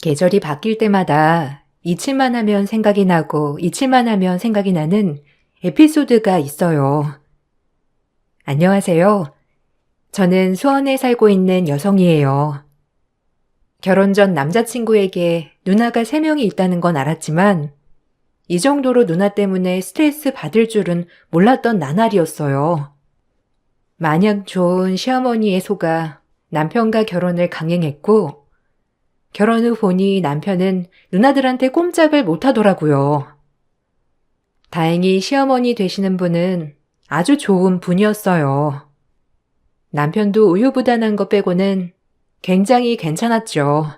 계절이 바뀔 때마다 잊을만 하면 생각이 나고 잊을만 하면 생각이 나는 에피소드가 있어요. 안녕하세요. 저는 수원에 살고 있는 여성이에요. 결혼 전 남자친구에게 누나가 3명이 있다는 건 알았지만 이 정도로 누나 때문에 스트레스 받을 줄은 몰랐던 나날이었어요. 마냥 좋은 시어머니의 소가 남편과 결혼을 강행했고 결혼 후 보니 남편은 누나들한테 꼼짝을 못하더라고요. 다행히 시어머니 되시는 분은 아주 좋은 분이었어요. 남편도 우유부단한 것 빼고는 굉장히 괜찮았죠.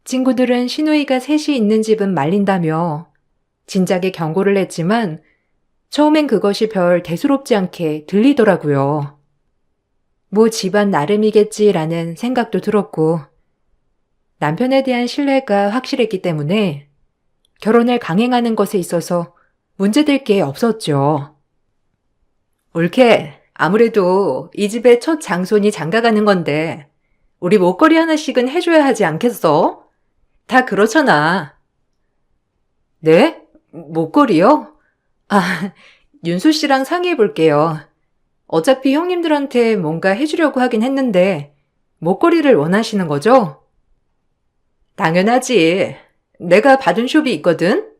친구들은 시누이가 셋이 있는 집은 말린다며 진작에 경고를 했지만 처음엔 그것이 별 대수롭지 않게 들리더라고요. 뭐 집안 나름이겠지라는 생각도 들었고 남편에 대한 신뢰가 확실했기 때문에 결혼을 강행하는 것에 있어서 문제될 게 없었죠. 올케, 아무래도 이 집의 첫 장손이 장가가는 건데 우리 목걸이 하나씩은 해줘야 하지 않겠어? 다 그렇잖아. 네? 목걸이요? 아, 윤수 씨랑 상의해 볼게요. 어차피 형님들한테 뭔가 해주려고 하긴 했는데 목걸이를 원하시는 거죠? 당연하지. 내가 받은 숍이 있거든?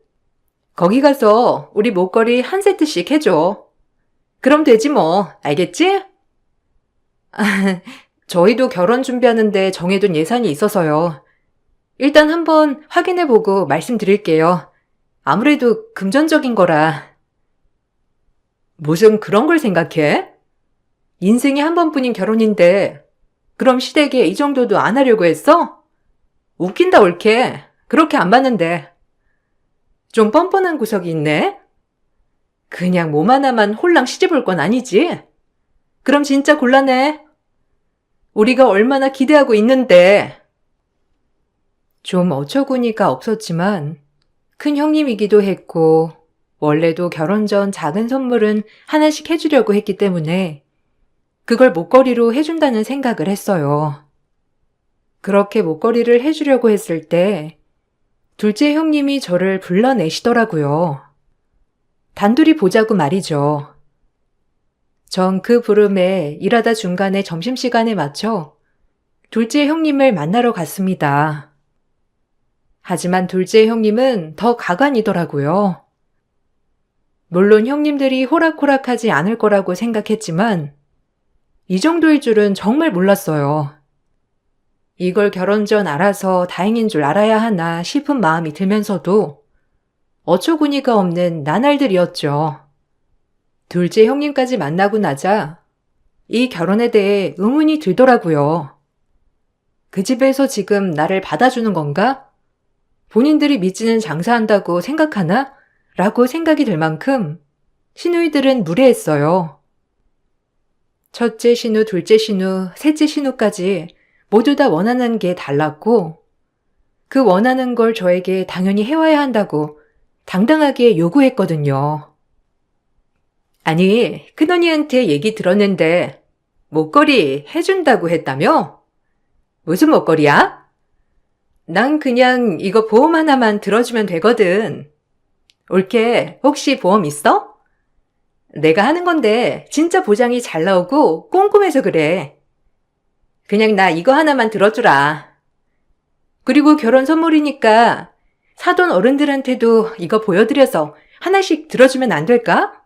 거기 가서 우리 목걸이 한 세트씩 해줘. 그럼 되지 뭐, 알겠지? 저희도 결혼 준비하는데 정해둔 예산이 있어서요. 일단 한번 확인해보고 말씀드릴게요. 아무래도 금전적인 거라. 무슨 그런 걸 생각해? 인생에 한 번뿐인 결혼인데 그럼 시댁에 이 정도도 안 하려고 했어? 웃긴다 올케. 그렇게 안 봤는데. 좀 뻔뻔한 구석이 있네? 그냥 몸 하나만 홀랑 시집올 건 아니지? 그럼 진짜 곤란해. 우리가 얼마나 기대하고 있는데. 좀 어처구니가 없었지만 큰 형님이기도 했고 원래도 결혼 전 작은 선물은 하나씩 해주려고 했기 때문에 그걸 목걸이로 해준다는 생각을 했어요. 그렇게 목걸이를 해주려고 했을 때 둘째 형님이 저를 불러내시더라고요. 단둘이 보자고 말이죠. 전 그 부름에 일하다 중간에 점심시간에 맞춰 둘째 형님을 만나러 갔습니다. 하지만 둘째 형님은 더 가관이더라고요. 물론 형님들이 호락호락하지 않을 거라고 생각했지만 이 정도일 줄은 정말 몰랐어요. 이걸 결혼 전 알아서 다행인 줄 알아야 하나 싶은 마음이 들면서도 어처구니가 없는 나날들이었죠. 둘째 형님까지 만나고 나자 이 결혼에 대해 의문이 들더라고요. 그 집에서 지금 나를 받아주는 건가? 본인들이 믿지는 장사한다고 생각하나? 라고 생각이 들 만큼 시누이들은 무례했어요. 첫째 시누, 둘째 시누, 셋째 시누까지 모두 다 원하는 게 달랐고 그 원하는 걸 저에게 당연히 해와야 한다고 당당하게 요구했거든요. 아니, 큰언니한테 얘기 들었는데 목걸이 해준다고 했다며? 무슨 목걸이야? 난 그냥 이거 보험 하나만 들어주면 되거든. 올케, 혹시 보험 있어? 내가 하는 건데 진짜 보장이 잘 나오고 꼼꼼해서 그래. 그냥 나 이거 하나만 들어주라. 그리고 결혼 선물이니까 사돈 어른들한테도 이거 보여드려서 하나씩 들어주면 안 될까?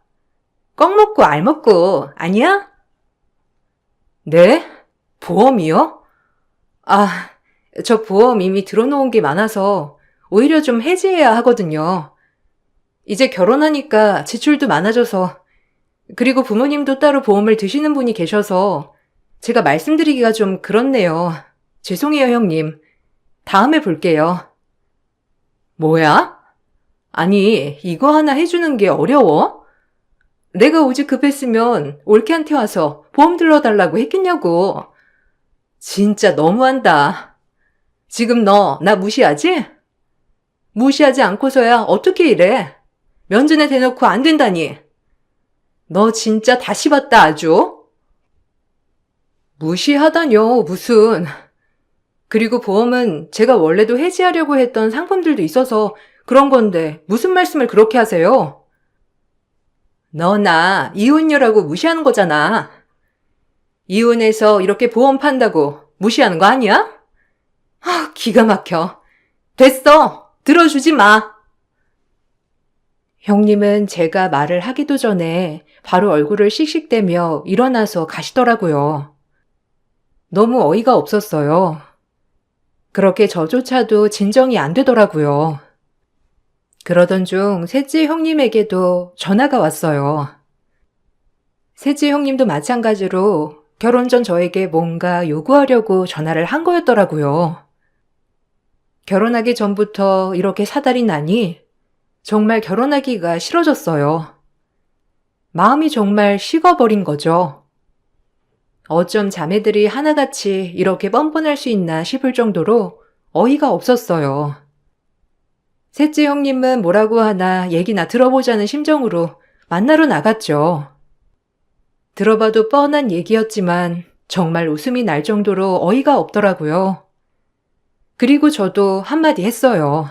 껌 먹고 알 먹고 아니야? 네? 보험이요? 아, 저 보험 이미 들어놓은 게 많아서 오히려 좀 해지해야 하거든요. 이제 결혼하니까 지출도 많아져서 그리고 부모님도 따로 보험을 드시는 분이 계셔서 제가 말씀드리기가 좀 그렇네요. 죄송해요, 형님. 다음에 볼게요. 뭐야? 아니, 이거 하나 해주는 게 어려워? 내가 오직 급했으면 올케한테 와서 보험 들러달라고 했겠냐고. 진짜 너무한다. 지금 너 나 무시하지? 무시하지 않고서야 어떻게 이래? 면전에 대놓고 안 된다니. 너 진짜 다시 봤다 아주. 무시하다뇨, 무슨. 그리고 보험은 제가 원래도 해지하려고 했던 상품들도 있어서 그런 건데 무슨 말씀을 그렇게 하세요? 너 나 이혼녀라고 무시하는 거잖아. 이혼해서 이렇게 보험 판다고 무시하는 거 아니야? 기가 막혀. 됐어. 들어주지 마. 형님은 제가 말을 하기도 전에 바로 얼굴을 씩씩대며 일어나서 가시더라고요. 너무 어이가 없었어요. 그렇게 저조차도 진정이 안 되더라고요. 그러던 중 셋째 형님에게도 전화가 왔어요. 셋째 형님도 마찬가지로 결혼 전 저에게 뭔가 요구하려고 전화를 한 거였더라고요. 결혼하기 전부터 이렇게 사달이 나니 정말 결혼하기가 싫어졌어요. 마음이 정말 식어버린 거죠. 어쩜 자매들이 하나같이 이렇게 뻔뻔할 수 있나 싶을 정도로 어이가 없었어요. 셋째 형님은 뭐라고 하나 얘기나 들어보자는 심정으로 만나러 나갔죠. 들어봐도 뻔한 얘기였지만 정말 웃음이 날 정도로 어이가 없더라고요. 그리고 저도 한마디 했어요.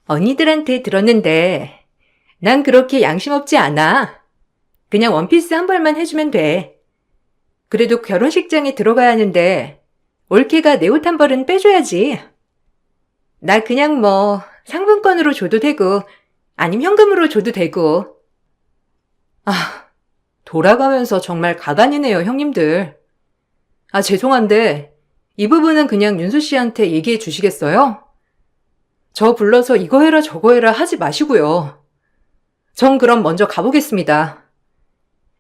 언니들한테 들었는데 난 그렇게 양심 없지 않아. 그냥 원피스 한 벌만 해주면 돼. 그래도 결혼식장에 들어가야 하는데 올케가 내 옷 한 벌은 빼줘야지. 나 그냥 뭐 상품권으로 줘도 되고 아님 현금으로 줘도 되고. 돌아가면서 정말 가관이네요, 형님들. 죄송한데 이 부분은 그냥 윤수 씨한테 얘기해 주시겠어요? 저 불러서 이거 해라 저거 해라 하지 마시고요. 전 그럼 먼저 가보겠습니다.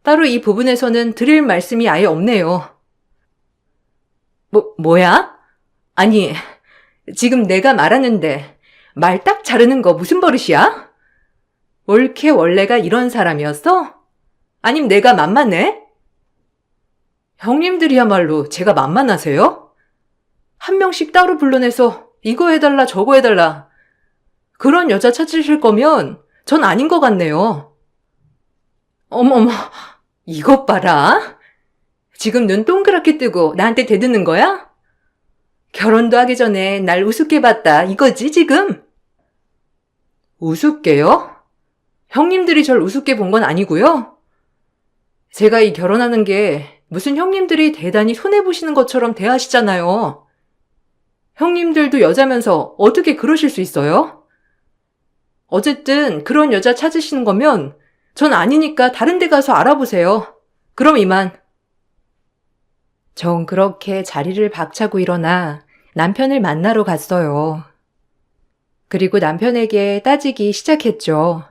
따로 이 부분에서는 드릴 말씀이 아예 없네요. 뭐야? 아니, 지금 내가 말하는데 말 딱 자르는 거 무슨 버릇이야? 올케 원래가 이런 사람이었어? 아님 내가 만만해? 형님들이야말로 제가 만만하세요? 한 명씩 따로 불러내서 이거 해달라 저거 해달라. 그런 여자 찾으실 거면 전 아닌 것 같네요. 어머머, 이것 봐라. 지금 눈 동그랗게 뜨고 나한테 대드는 거야? 결혼도 하기 전에 날 우습게 봤다 이거지 지금? 우습게요? 형님들이 절 우습게 본 건 아니고요. 제가 이 결혼하는 게 무슨 형님들이 대단히 손해보시는 것처럼 대하시잖아요. 형님들도 여자면서 어떻게 그러실 수 있어요? 어쨌든 그런 여자 찾으시는 거면 전 아니니까 다른 데 가서 알아보세요. 그럼 이만. 전 그렇게 자리를 박차고 일어나 남편을 만나러 갔어요. 그리고 남편에게 따지기 시작했죠.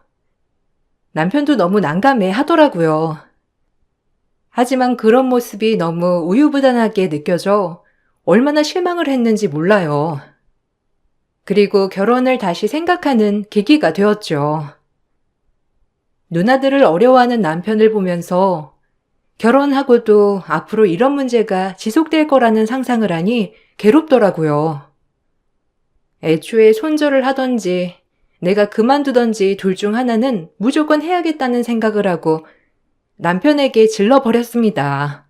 남편도 너무 난감해 하더라고요. 하지만 그런 모습이 너무 우유부단하게 느껴져 얼마나 실망을 했는지 몰라요. 그리고 결혼을 다시 생각하는 계기가 되었죠. 누나들을 어려워하는 남편을 보면서 결혼하고도 앞으로 이런 문제가 지속될 거라는 상상을 하니 괴롭더라고요. 애초에 손절을 하던지 내가 그만두던지 둘 중 하나는 무조건 해야겠다는 생각을 하고 남편에게 질러버렸습니다.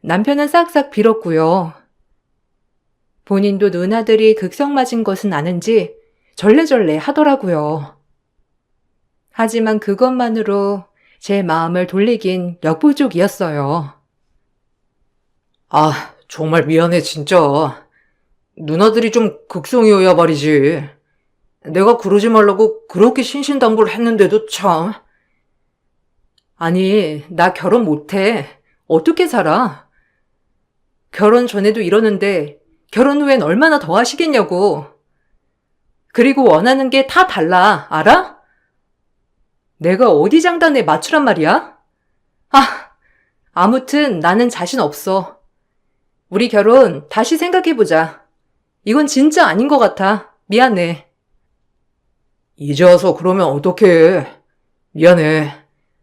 남편은 싹싹 빌었고요. 본인도 누나들이 극성 맞은 것은 아는지 절레절레 하더라고요. 하지만 그것만으로 제 마음을 돌리긴 역부족이었어요. 정말 미안해 진짜. 누나들이 좀 극성이어야 말이지. 내가 그러지 말라고 그렇게 신신당부를 했는데도 참. 아니, 나 결혼 못해. 어떻게 살아? 결혼 전에도 이러는데 결혼 후엔 얼마나 더 하시겠냐고. 그리고 원하는 게 다 달라, 알아? 내가 어디 장단에 맞추란 말이야? 아무튼 나는 자신 없어. 우리 결혼 다시 생각해보자. 이건 진짜 아닌 것 같아. 미안해. 이제 와서 그러면 어떡해. 미안해.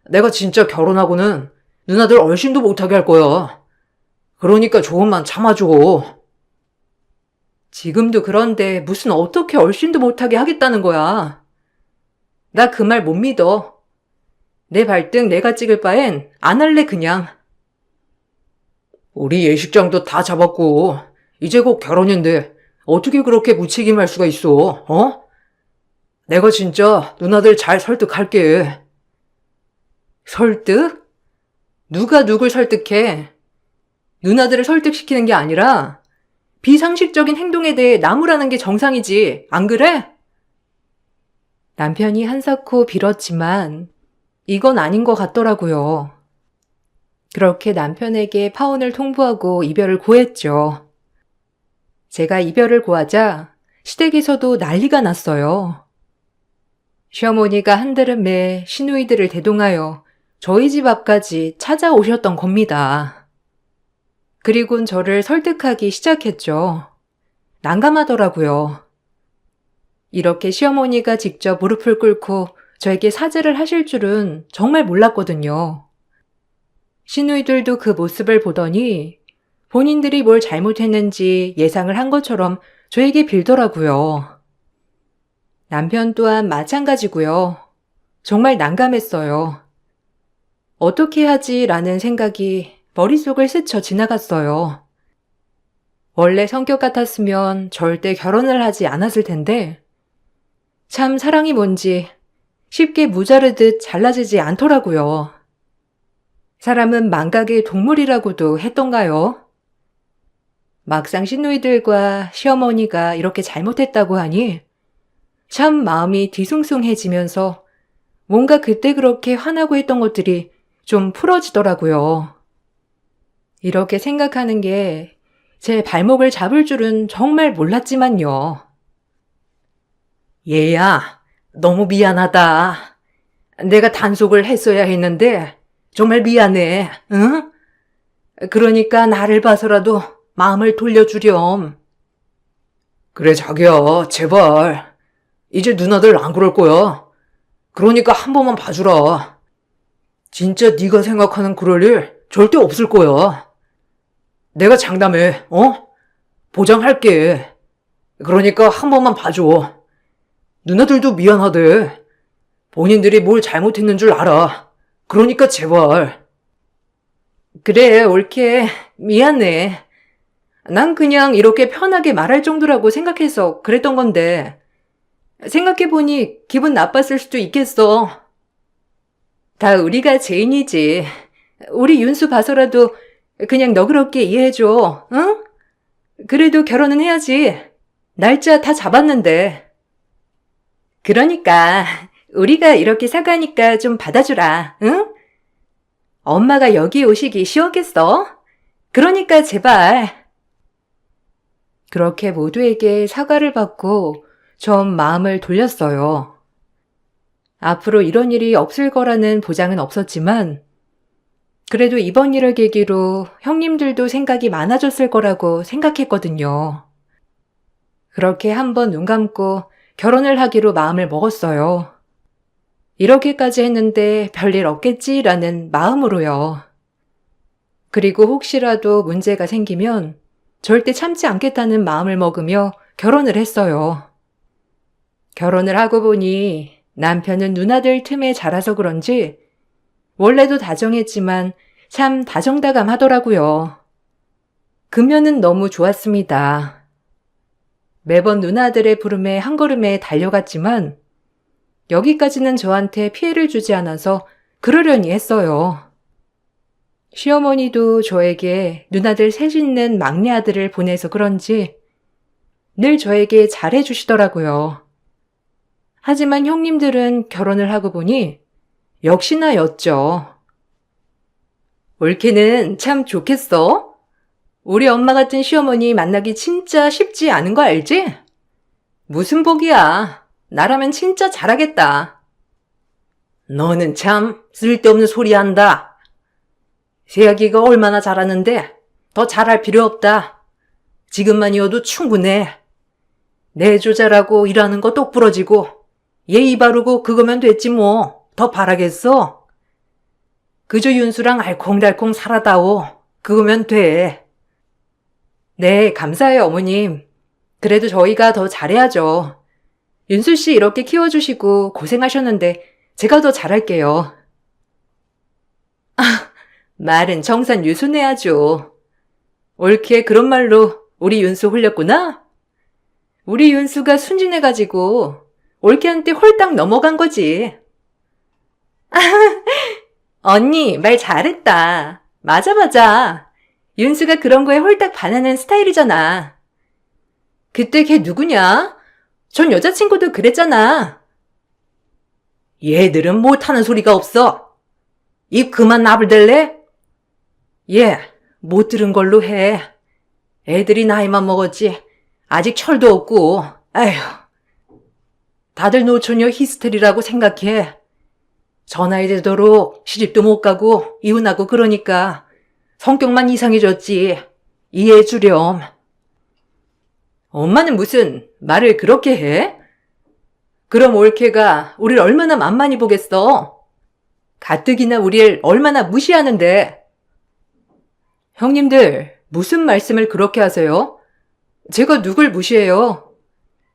내가 진짜 결혼하고는 누나들 얼씬도 못하게 할 거야. 그러니까 조금만 참아줘. 지금도 그런데 무슨 어떻게 얼씬도 못하게 하겠다는 거야. 나 그 말 못 믿어. 내 발등 내가 찍을 바엔 안 할래 그냥. 우리 예식장도 다 잡았고 이제 곧 결혼인데 어떻게 그렇게 무책임할 수가 있어, 어? 내가 진짜 누나들 잘 설득할게. 설득? 누가 누굴 설득해? 누나들을 설득시키는 게 아니라 비상식적인 행동에 대해 나무라는 게 정상이지, 안 그래? 남편이 한사코 빌었지만 이건 아닌 것 같더라고요. 그렇게 남편에게 파혼을 통보하고 이별을 고했죠. 제가 이별을 고하자 시댁에서도 난리가 났어요. 시어머니가 한달음에 시누이들을 대동하여 저희 집 앞까지 찾아오셨던 겁니다. 그리곤 저를 설득하기 시작했죠. 난감하더라고요. 이렇게 시어머니가 직접 무릎을 꿇고 저에게 사죄를 하실 줄은 정말 몰랐거든요. 시누이들도 그 모습을 보더니 본인들이 뭘 잘못했는지 예상을 한 것처럼 저에게 빌더라고요. 남편 또한 마찬가지고요. 정말 난감했어요. 어떻게 하지라는 생각이 머릿속을 스쳐 지나갔어요. 원래 성격 같았으면 절대 결혼을 하지 않았을 텐데 참 사랑이 뭔지 쉽게 무자르듯 잘라지지 않더라고요. 사람은 망각의 동물이라고도 했던가요? 막상 시누이들과 시어머니가 이렇게 잘못했다고 하니 참 마음이 뒤숭숭해지면서 뭔가 그때 그렇게 화나고 했던 것들이 좀 풀어지더라고요. 이렇게 생각하는 게 제 발목을 잡을 줄은 정말 몰랐지만요. 얘야, 너무 미안하다. 내가 단속을 했어야 했는데 정말 미안해, 응? 그러니까 나를 봐서라도 마음을 돌려주렴. 그래, 자기야, 제발. 이제 누나들 안 그럴 거야. 그러니까 한 번만 봐주라. 진짜 네가 생각하는 그럴 일 절대 없을 거야. 내가 장담해, 어? 보장할게. 그러니까 한 번만 봐줘. 누나들도 미안하대. 본인들이 뭘 잘못했는 줄 알아. 그러니까 제발. 그래, 옳게. 미안해. 난 그냥 이렇게 편하게 말할 정도라고 생각해서 그랬던 건데 생각해보니 기분 나빴을 수도 있겠어. 다 우리가 죄인이지. 우리 윤수 봐서라도 그냥 너그럽게 이해해줘, 응? 그래도 결혼은 해야지. 날짜 다 잡았는데. 그러니까 우리가 이렇게 사과하니까 좀 받아주라, 응? 엄마가 여기 오시기 쉬웠겠어? 그러니까 제발. 그렇게 모두에게 사과를 받고 좀 마음을 돌렸어요. 앞으로 이런 일이 없을 거라는 보장은 없었지만 그래도 이번 일을 계기로 형님들도 생각이 많아졌을 거라고 생각했거든요. 그렇게 한번 눈 감고 결혼을 하기로 마음을 먹었어요. 이렇게까지 했는데 별일 없겠지라는 마음으로요. 그리고 혹시라도 문제가 생기면 절대 참지 않겠다는 마음을 먹으며 결혼을 했어요. 결혼을 하고 보니 남편은 누나들 틈에 자라서 그런지 원래도 다정했지만 참 다정다감하더라고요. 그 면은 너무 좋았습니다. 매번 누나들의 부름에 한 걸음에 달려갔지만 여기까지는 저한테 피해를 주지 않아서 그러려니 했어요. 시어머니도 저에게 누나들 셋 있는 막내 아들을 보내서 그런지 늘 저에게 잘해주시더라고요. 하지만 형님들은 결혼을 하고 보니 역시나 였죠. 올케는 참 좋겠어. 우리 엄마 같은 시어머니 만나기 진짜 쉽지 않은 거 알지? 무슨 복이야. 나라면 진짜 잘하겠다. 너는 참 쓸데없는 소리 한다. 새아기가 얼마나 잘하는데 더 잘할 필요 없다. 지금만이어도 충분해. 내조자라고 일하는 거 똑부러지고 예의 바르고 그거면 됐지 뭐. 더 바라겠어? 그저 윤수랑 알콩달콩 살아다오. 그거면 돼. 네, 감사해요, 어머님. 그래도 저희가 더 잘해야죠. 윤수 씨 이렇게 키워주시고 고생하셨는데 제가 더 잘할게요. 말은 정산 유순해야죠. 옳게 그런 말로 우리 윤수 홀렸구나? 우리 윤수가 순진해가지고 올케한테 홀딱 넘어간 거지. 언니, 말 잘했다. 맞아. 윤수가 그런 거에 홀딱 반하는 스타일이잖아. 그때 걔 누구냐? 전 여자친구도 그랬잖아. 얘들은 못하는 소리가 없어. 입 그만 나불댈래? 얘, 못 들은 걸로 해. 애들이 나이만 먹었지. 아직 철도 없고. 아휴. 다들 노처녀 히스테리라고 생각해. 저 나이 되도록 시집도 못 가고 이혼하고 그러니까 성격만 이상해졌지. 이해해 주렴. 엄마는 무슨 말을 그렇게 해? 그럼 올케가 우릴 얼마나 만만히 보겠어? 가뜩이나 우릴 얼마나 무시하는데. 형님들, 무슨 말씀을 그렇게 하세요? 제가 누굴 무시해요?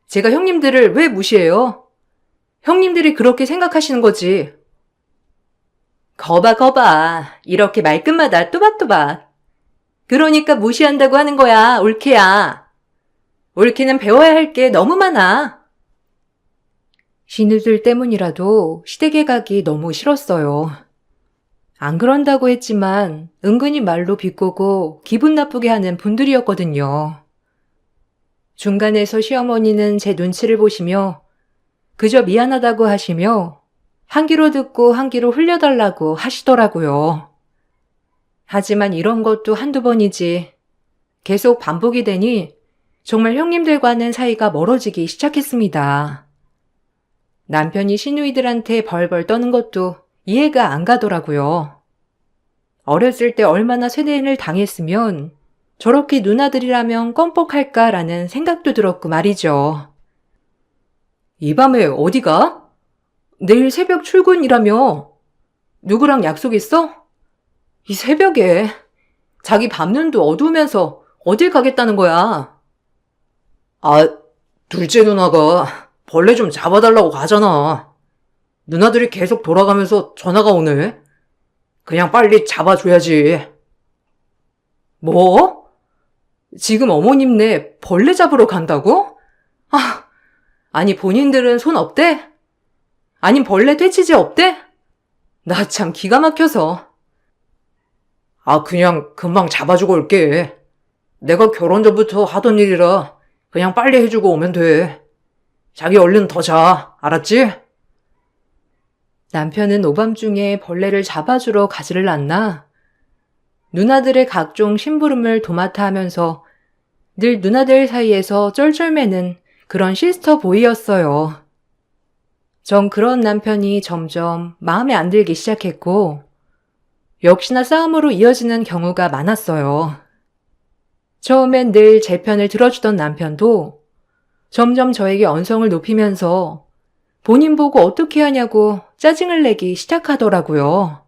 제가 형님들을 왜 무시해요? 형님들이 그렇게 생각하시는 거지. 거봐. 이렇게 말끝마다 또박또박. 그러니까 무시한다고 하는 거야, 올케야. 올케는 배워야 할 게 너무 많아. 신우들 때문이라도 시댁에 가기 너무 싫었어요. 안 그런다고 했지만 은근히 말로 비꼬고 기분 나쁘게 하는 분들이었거든요. 중간에서 시어머니는 제 눈치를 보시며 그저 미안하다고 하시며 한 귀로 듣고 한 귀로 흘려달라고 하시더라고요. 하지만 이런 것도 한두 번이지 계속 반복이 되니 정말 형님들과는 사이가 멀어지기 시작했습니다. 남편이 시누이들한테 벌벌 떠는 것도 이해가 안 가더라고요. 어렸을 때 얼마나 세뇌를 당했으면 저렇게 누나들이라면 껌뻑할까라는 생각도 들었고 말이죠. 이 밤에 어디 가? 내일 새벽 출근이라며. 누구랑 약속 있어? 이 새벽에 자기 밤눈도 어두우면서 어딜 가겠다는 거야? 둘째 누나가 벌레 좀 잡아달라고 가잖아. 누나들이 계속 돌아가면서 전화가 오네. 그냥 빨리 잡아줘야지. 뭐? 지금 어머님네 벌레 잡으러 간다고? 아니 본인들은 손 없대? 아님 벌레 퇴치제 없대? 나 참 기가 막혀서. 그냥 금방 잡아주고 올게. 내가 결혼 전부터 하던 일이라 그냥 빨리 해주고 오면 돼. 자기 얼른 더 자. 알았지? 남편은 오밤중에 벌레를 잡아주러 가지를 않나 누나들의 각종 심부름을 도맡아 하면서 늘 누나들 사이에서 쩔쩔매는 그런 시스터 보이였어요. 전 그런 남편이 점점 마음에 안 들기 시작했고 역시나 싸움으로 이어지는 경우가 많았어요. 처음엔 늘 제 편을 들어주던 남편도 점점 저에게 언성을 높이면서 본인 보고 어떻게 하냐고 짜증을 내기 시작하더라고요.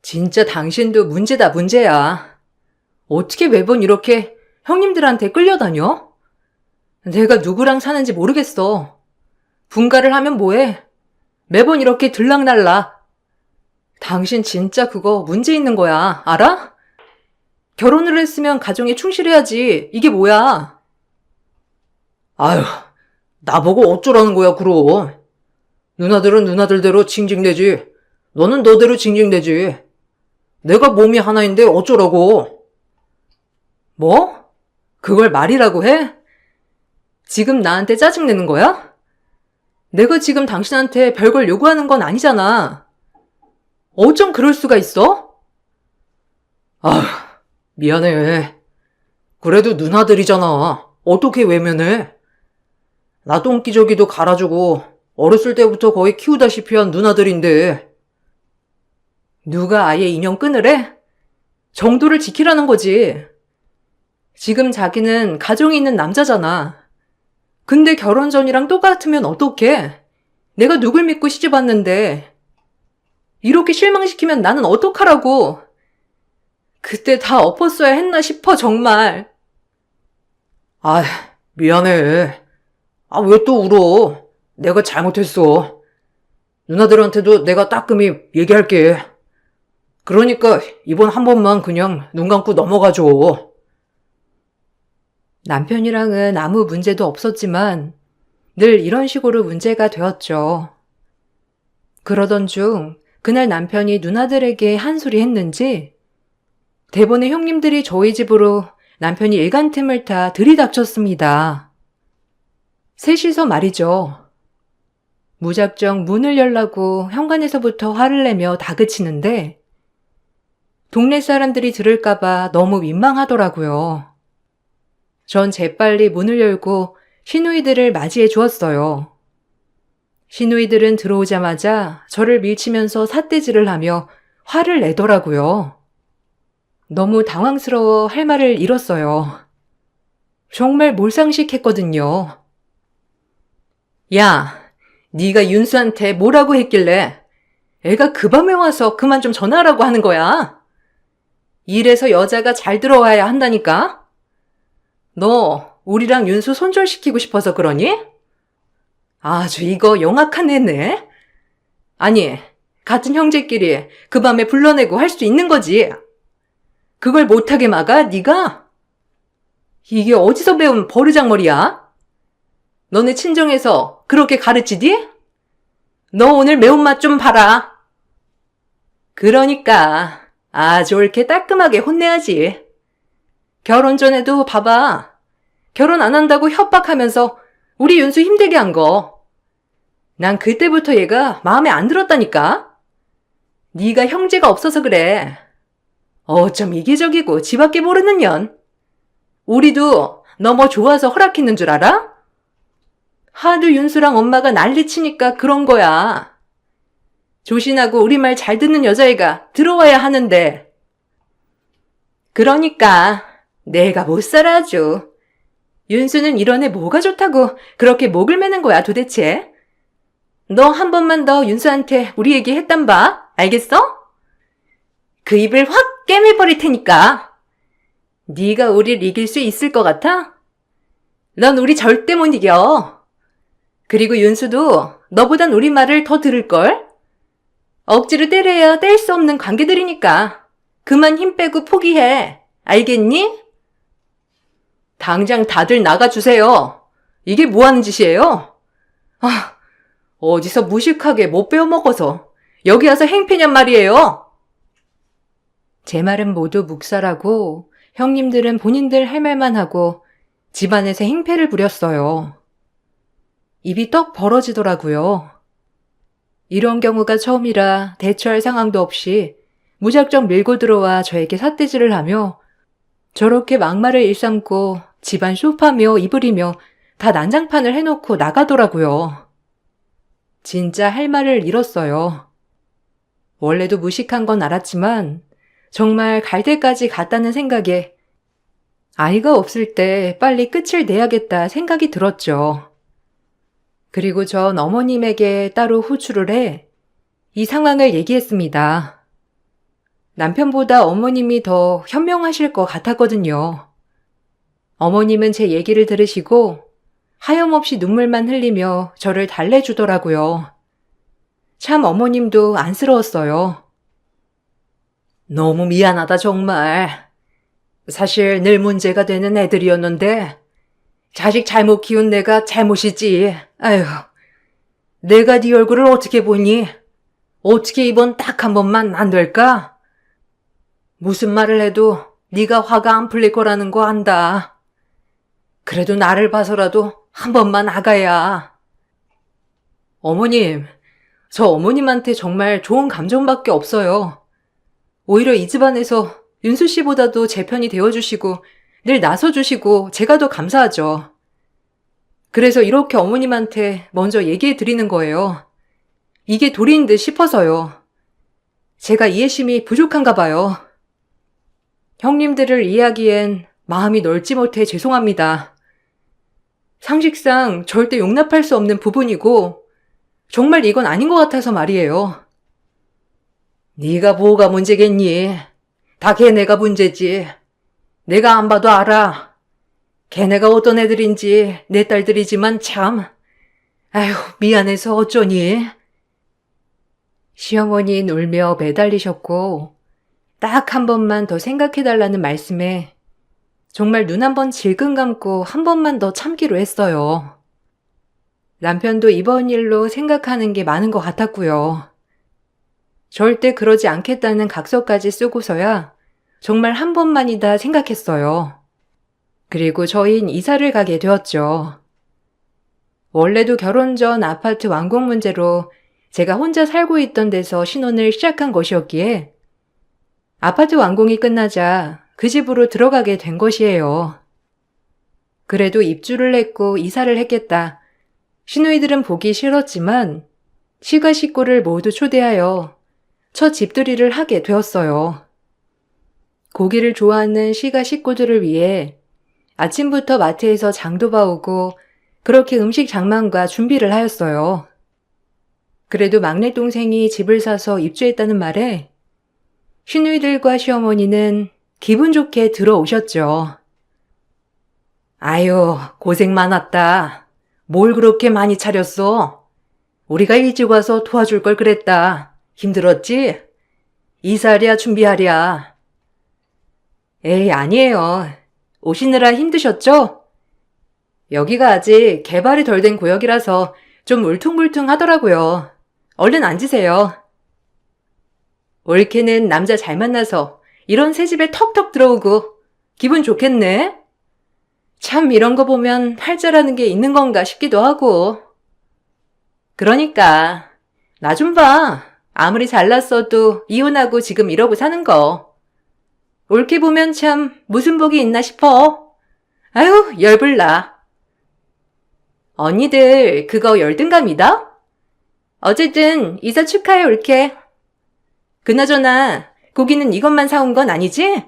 진짜 당신도 문제다 문제야. 어떻게 매번 이렇게 형님들한테 끌려다녀? 내가 누구랑 사는지 모르겠어. 분가를 하면 뭐해? 매번 이렇게 들락날락. 당신 진짜 그거 문제 있는 거야. 알아? 결혼을 했으면 가정에 충실해야지. 이게 뭐야? 아휴, 나보고 어쩌라는 거야, 그럼. 누나들은 누나들대로 징징대지. 너는 너대로 징징대지. 내가 몸이 하나인데 어쩌라고. 뭐? 그걸 말이라고 해? 지금 나한테 짜증내는 거야? 내가 지금 당신한테 별걸 요구하는 건 아니잖아. 어쩜 그럴 수가 있어? 미안해. 그래도 누나들이잖아. 어떻게 외면해? 나 똥기저귀도 갈아주고 어렸을 때부터 거의 키우다시피 한 누나들인데. 누가 아예 인연 끊으래? 정도를 지키라는 거지. 지금 자기는 가정이 있는 남자잖아. 근데 결혼 전이랑 똑같으면 어떡해? 내가 누굴 믿고 시집 왔는데. 이렇게 실망시키면 나는 어떡하라고. 그때 다 엎었어야 했나 싶어 정말. 미안해. 왜 또 울어? 내가 잘못했어. 누나들한테도 내가 따끔히 얘기할게. 그러니까 이번 한 번만 그냥 눈 감고 넘어가줘. 남편이랑은 아무 문제도 없었지만 늘 이런 식으로 문제가 되었죠. 그러던 중 그날 남편이 누나들에게 한 소리 했는지 대번에 형님들이 저희 집으로 남편이 일간 틈을 타 들이닥쳤습니다. 셋이서 말이죠. 무작정 문을 열라고 현관에서부터 화를 내며 다그치는데 동네 사람들이 들을까봐 너무 민망하더라고요. 전 재빨리 문을 열고 시누이들을 맞이해 주었어요. 시누이들은 들어오자마자 저를 밀치면서 삿대질을 하며 화를 내더라고요. 너무 당황스러워 할 말을 잃었어요. 정말 몰상식했거든요. 야, 네가 윤수한테 뭐라고 했길래 애가 그 밤에 와서 그만 좀 전화하라고 하는 거야? 이래서 여자가 잘 들어와야 한다니까? 너 우리랑 윤수 손절시키고 싶어서 그러니? 아주 이거 영악한 애네. 아니, 같은 형제끼리 그 밤에 불러내고 할 수 있는 거지. 그걸 못하게 막아, 네가? 이게 어디서 배운 버르장머리야? 너네 친정에서 그렇게 가르치디? 너 오늘 매운맛 좀 봐라. 그러니까 아주 옳게 따끔하게 혼내야지. 결혼 전에도 봐봐. 결혼 안 한다고 협박하면서 우리 윤수 힘들게 한 거. 난 그때부터 얘가 마음에 안 들었다니까. 네가 형제가 없어서 그래. 어쩜 이기적이고 지밖에 모르는 년. 우리도 너 뭐 좋아서 허락했는 줄 알아? 하도 윤수랑 엄마가 난리치니까 그런 거야. 조신하고 우리 말 잘 듣는 여자애가 들어와야 하는데. 그러니까 내가 못 살아 아주. 윤수는 이런 애 뭐가 좋다고 그렇게 목을 매는 거야 도대체. 너 한 번만 더 윤수한테 우리 얘기 했단 봐. 알겠어? 그 입을 확 깨매버릴 테니까. 네가 우릴 이길 수 있을 것 같아? 넌 우리 절대 못 이겨. 그리고 윤수도 너보단 우리 말을 더 들을걸? 억지로 때려야 뗄 수 없는 관계들이니까 그만 힘 빼고 포기해. 알겠니? 당장 다들 나가주세요. 이게 뭐 하는 짓이에요? 아, 어디서 무식하게 못 배워먹어서 여기 와서 행패냔 말이에요. 제 말은 모두 묵살하고 형님들은 본인들 할 말만 하고 집안에서 행패를 부렸어요. 입이 떡 벌어지더라고요. 이런 경우가 처음이라 대처할 상황도 없이 무작정 밀고 들어와 저에게 삿대질을 하며 저렇게 막말을 일삼고 집안 쇼파며 이불이며 다 난장판을 해놓고 나가더라고요. 진짜 할 말을 잃었어요. 원래도 무식한 건 알았지만 정말 갈 때까지 갔다는 생각에 아이가 없을 때 빨리 끝을 내야겠다 생각이 들었죠. 그리고 전 어머님에게 따로 호출을 해 이 상황을 얘기했습니다. 남편보다 어머님이 더 현명하실 것 같았거든요. 어머님은 제 얘기를 들으시고 하염없이 눈물만 흘리며 저를 달래주더라고요. 참 어머님도 안쓰러웠어요. 너무 미안하다 정말. 사실 늘 문제가 되는 애들이었는데 자식 잘못 키운 내가 잘못이지. 아휴, 내가 네 얼굴을 어떻게 보니? 어떻게 이번 딱 한 번만 안 될까? 무슨 말을 해도 네가 화가 안 풀릴 거라는 거 안다. 그래도 나를 봐서라도 한 번만 아가야. 어머님, 저 어머님한테 정말 좋은 감정밖에 없어요. 오히려 이 집안에서 윤수 씨보다도 제 편이 되어주시고 늘 나서주시고 제가 더 감사하죠. 그래서 이렇게 어머님한테 먼저 얘기해 드리는 거예요. 이게 도리인 듯 싶어서요. 제가 이해심이 부족한가 봐요. 형님들을 이해하기엔 마음이 넓지 못해 죄송합니다. 상식상 절대 용납할 수 없는 부분이고 정말 이건 아닌 것 같아서 말이에요. 네가 뭐가 문제겠니? 다 걔네가 문제지. 내가 안 봐도 알아. 걔네가 어떤 애들인지 내 딸들이지만 참. 아휴, 미안해서 어쩌니? 시어머니는 울며 매달리셨고 딱 한 번만 더 생각해달라는 말씀에 정말 눈 한 번 질끈 감고 한 번만 더 참기로 했어요. 남편도 이번 일로 생각하는 게 많은 것 같았고요. 절대 그러지 않겠다는 각서까지 쓰고서야 정말 한 번만이다 생각했어요. 그리고 저희는 이사를 가게 되었죠. 원래도 결혼 전 아파트 완공 문제로 제가 혼자 살고 있던 데서 신혼을 시작한 것이었기에 아파트 완공이 끝나자 그 집으로 들어가게 된 것이에요. 그래도 입주를 했고 이사를 했겠다. 시누이들은 보기 싫었지만 시가 식구를 모두 초대하여 첫 집들이를 하게 되었어요. 고기를 좋아하는 시가 식구들을 위해 아침부터 마트에서 장도 봐오고 그렇게 음식 장만과 준비를 하였어요. 그래도 막내 동생이 집을 사서 입주했다는 말에 시누이들과 시어머니는 기분 좋게 들어오셨죠. 아유, 고생 많았다. 뭘 그렇게 많이 차렸어? 우리가 일찍 와서 도와줄 걸 그랬다. 힘들었지? 이사랴 준비하랴. 에이, 아니에요. 오시느라 힘드셨죠? 여기가 아직 개발이 덜 된 구역이라서 좀 울퉁불퉁하더라고요. 얼른 앉으세요. 올케는 남자 잘 만나서 이런 새 집에 턱턱 들어오고 기분 좋겠네. 참 이런 거 보면 팔자라는 게 있는 건가 싶기도 하고. 그러니까 나 좀 봐. 아무리 잘났어도 이혼하고 지금 이러고 사는 거. 올케 보면 참 무슨 복이 있나 싶어. 아유, 열불나. 언니들 그거 열등감이다? 어쨌든 이사 축하해 올케. 그나저나 고기는 이것만 사온 건 아니지?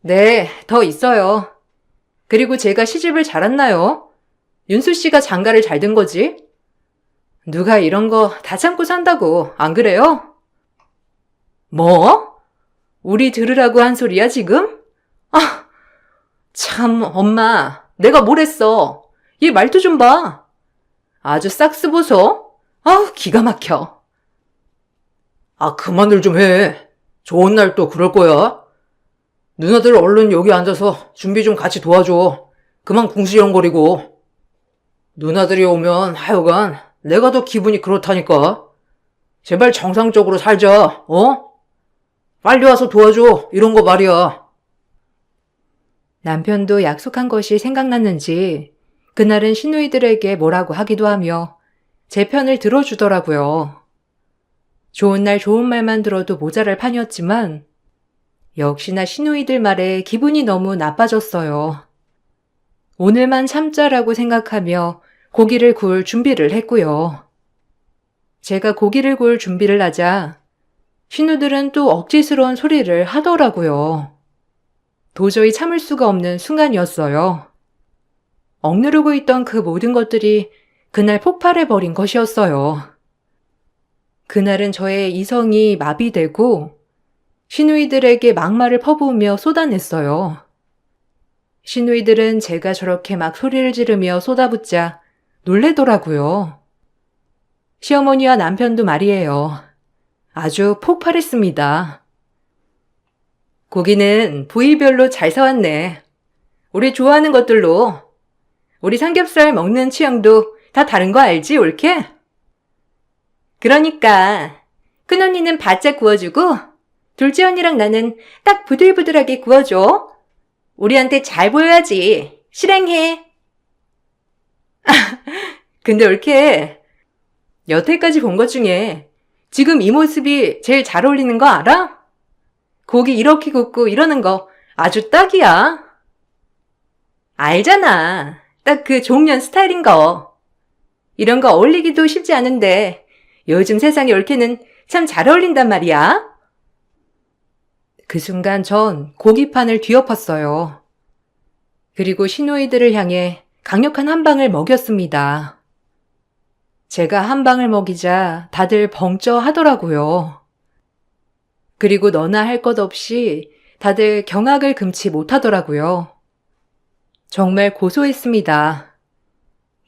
네, 더 있어요. 그리고 제가 시집을 잘 왔나요? 윤수 씨가 장가를 잘 든 거지? 누가 이런 거 다 참고 산다고, 안 그래요? 뭐? 우리 들으라고 한 소리야, 지금? 아, 참, 엄마. 내가 뭘 했어? 얘 말투 좀 봐. 아주 싹스 보소. 아우, 기가 막혀. 아, 그만들 좀 해. 좋은 날 또 그럴 거야. 누나들 얼른 여기 앉아서 준비 좀 같이 도와줘. 그만 궁시렁거리고. 누나들이 오면 하여간 내가 더 기분이 그렇다니까. 제발 정상적으로 살자, 어? 빨리 와서 도와줘, 이런 거 말이야. 남편도 약속한 것이 생각났는지 그날은 시누이들에게 뭐라고 하기도 하며 제 편을 들어주더라고요. 좋은 날 좋은 말만 들어도 모자랄 판이었지만 역시나 시누이들 말에 기분이 너무 나빠졌어요. 오늘만 참자라고 생각하며 고기를 구울 준비를 했고요. 제가 고기를 구울 준비를 하자 신우들은 또 억지스러운 소리를 하더라고요. 도저히 참을 수가 없는 순간이었어요. 억누르고 있던 그 모든 것들이 그날 폭발해버린 것이었어요. 그날은 저의 이성이 마비되고 시누이들에게 막말을 퍼부으며 쏟아냈어요. 시누이들은 제가 저렇게 막 소리를 지르며 쏟아붓자 놀래더라고요. 시어머니와 남편도 말이에요. 아주 폭발했습니다. 고기는 부위별로 잘 사왔네. 우리 좋아하는 것들로. 우리 삼겹살 먹는 취향도 다 다른 거 알지, 올케? 그러니까 큰언니는 바짝 구워주고 둘째 언니랑 나는 딱 부들부들하게 구워줘. 우리한테 잘 보여야지. 실행해. 근데 올케, 여태까지 본 것 중에 지금 이 모습이 제일 잘 어울리는 거 알아? 고기 이렇게 굽고 이러는 거 아주 딱이야. 알잖아. 딱 그 종년 스타일인 거. 이런 거 어울리기도 쉽지 않은데 요즘 세상에 올케는 참 잘 어울린단 말이야. 그 순간 전 고기판을 뒤엎었어요. 그리고 시누이들을 향해 강력한 한 방을 먹였습니다. 제가 한 방을 먹이자 다들 벙쪄 하더라고요. 그리고 너나 할 것 없이 다들 경악을 금치 못하더라고요. 정말 고소했습니다.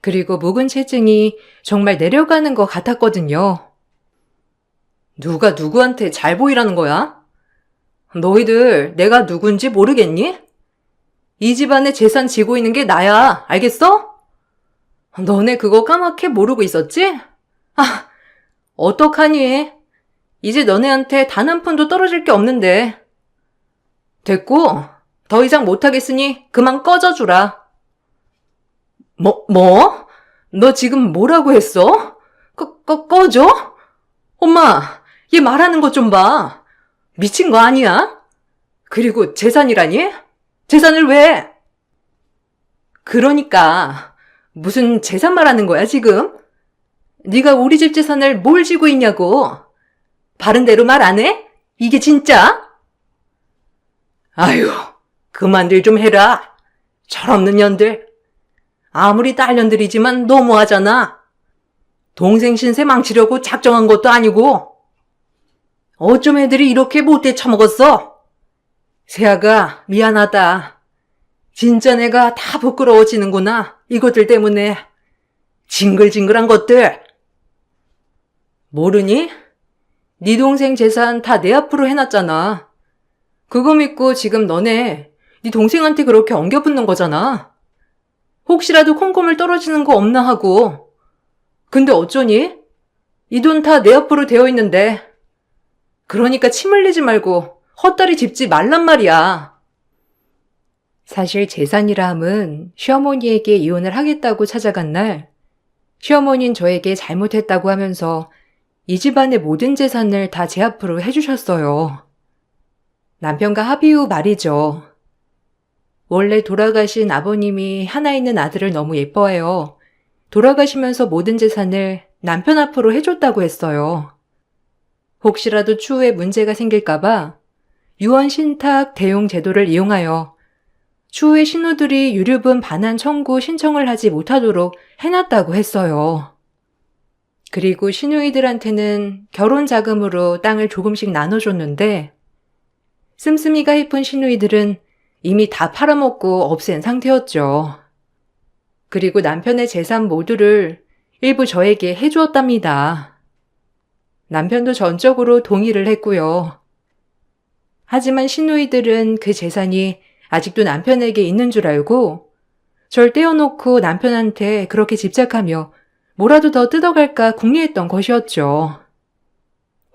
그리고 묵은 체증이 정말 내려가는 것 같았거든요. 누가 누구한테 잘 보이라는 거야? 너희들 내가 누군지 모르겠니? 이 집안의 재산 지고 있는 게 나야. 알겠어? 너네 그거 까맣게 모르고 있었지? 아, 어떡하니? 이제 너네한테 단 한 푼도 떨어질 게 없는데. 됐고, 더 이상 못하겠으니 그만 꺼져주라. 뭐? 너 지금 뭐라고 했어? 꺼져? 엄마, 얘 말하는 것 좀 봐. 미친 거 아니야? 그리고 재산이라니? 재산을 왜? 그러니까 무슨 재산 말하는 거야 지금? 네가 우리 집 재산을 뭘 쥐고 있냐고. 바른 대로 말 안 해? 이게 진짜? 아유, 그만들 좀 해라. 철없는 년들. 아무리 딸년들이지만 너무하잖아. 동생 신세 망치려고 작정한 것도 아니고. 어쩜 애들이 이렇게 못돼 처먹었어? 세아가 미안하다. 진짜 내가 다 부끄러워지는구나. 이것들 때문에. 징글징글한 것들. 모르니? 네 동생 재산 다 내 앞으로 해놨잖아. 그거 믿고 지금 너네 네 동생한테 그렇게 엉겨붙는 거잖아. 혹시라도 콩고물 떨어지는 거 없나 하고. 근데 어쩌니? 이 돈 다 내 앞으로 되어 있는데. 그러니까 침 흘리지 말고 헛다리 짚지 말란 말이야. 사실 재산이라 함은 시어머니에게 이혼을 하겠다고 찾아간 날 시어머니는 저에게 잘못했다고 하면서 이 집안의 모든 재산을 다 제 앞으로 해주셨어요. 남편과 합의 후 말이죠. 원래 돌아가신 아버님이 하나 있는 아들을 너무 예뻐해요. 돌아가시면서 모든 재산을 남편 앞으로 해줬다고 했어요. 혹시라도 추후에 문제가 생길까봐 유언 신탁 대용 제도를 이용하여 추후에 신우들이 유류분 반환 청구 신청을 하지 못하도록 해놨다고 했어요. 그리고 시누이들한테는 결혼 자금으로 땅을 조금씩 나눠줬는데 씀씀이가 예쁜 시누이들은 이미 다 팔아먹고 없앤 상태였죠. 그리고 남편의 재산 모두를 일부 저에게 해주었답니다. 남편도 전적으로 동의를 했고요. 하지만 시누이들은 그 재산이 아직도 남편에게 있는 줄 알고 절 떼어놓고 남편한테 그렇게 집착하며 뭐라도 더 뜯어갈까 궁리했던 것이었죠.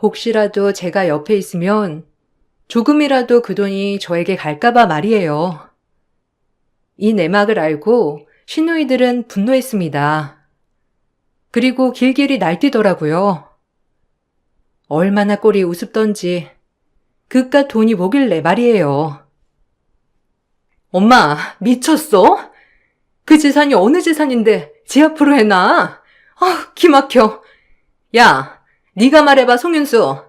혹시라도 제가 옆에 있으면 조금이라도 그 돈이 저에게 갈까봐 말이에요. 이 내막을 알고 시누이들은 분노했습니다. 그리고 길길이 날뛰더라고요. 얼마나 꼴이 우습던지 그깟 돈이 뭐길래 말이에요. 엄마, 미쳤어? 그 재산이 어느 재산인데 제 앞으로 해놔? 기막혀. 야, 네가 말해봐, 송윤수.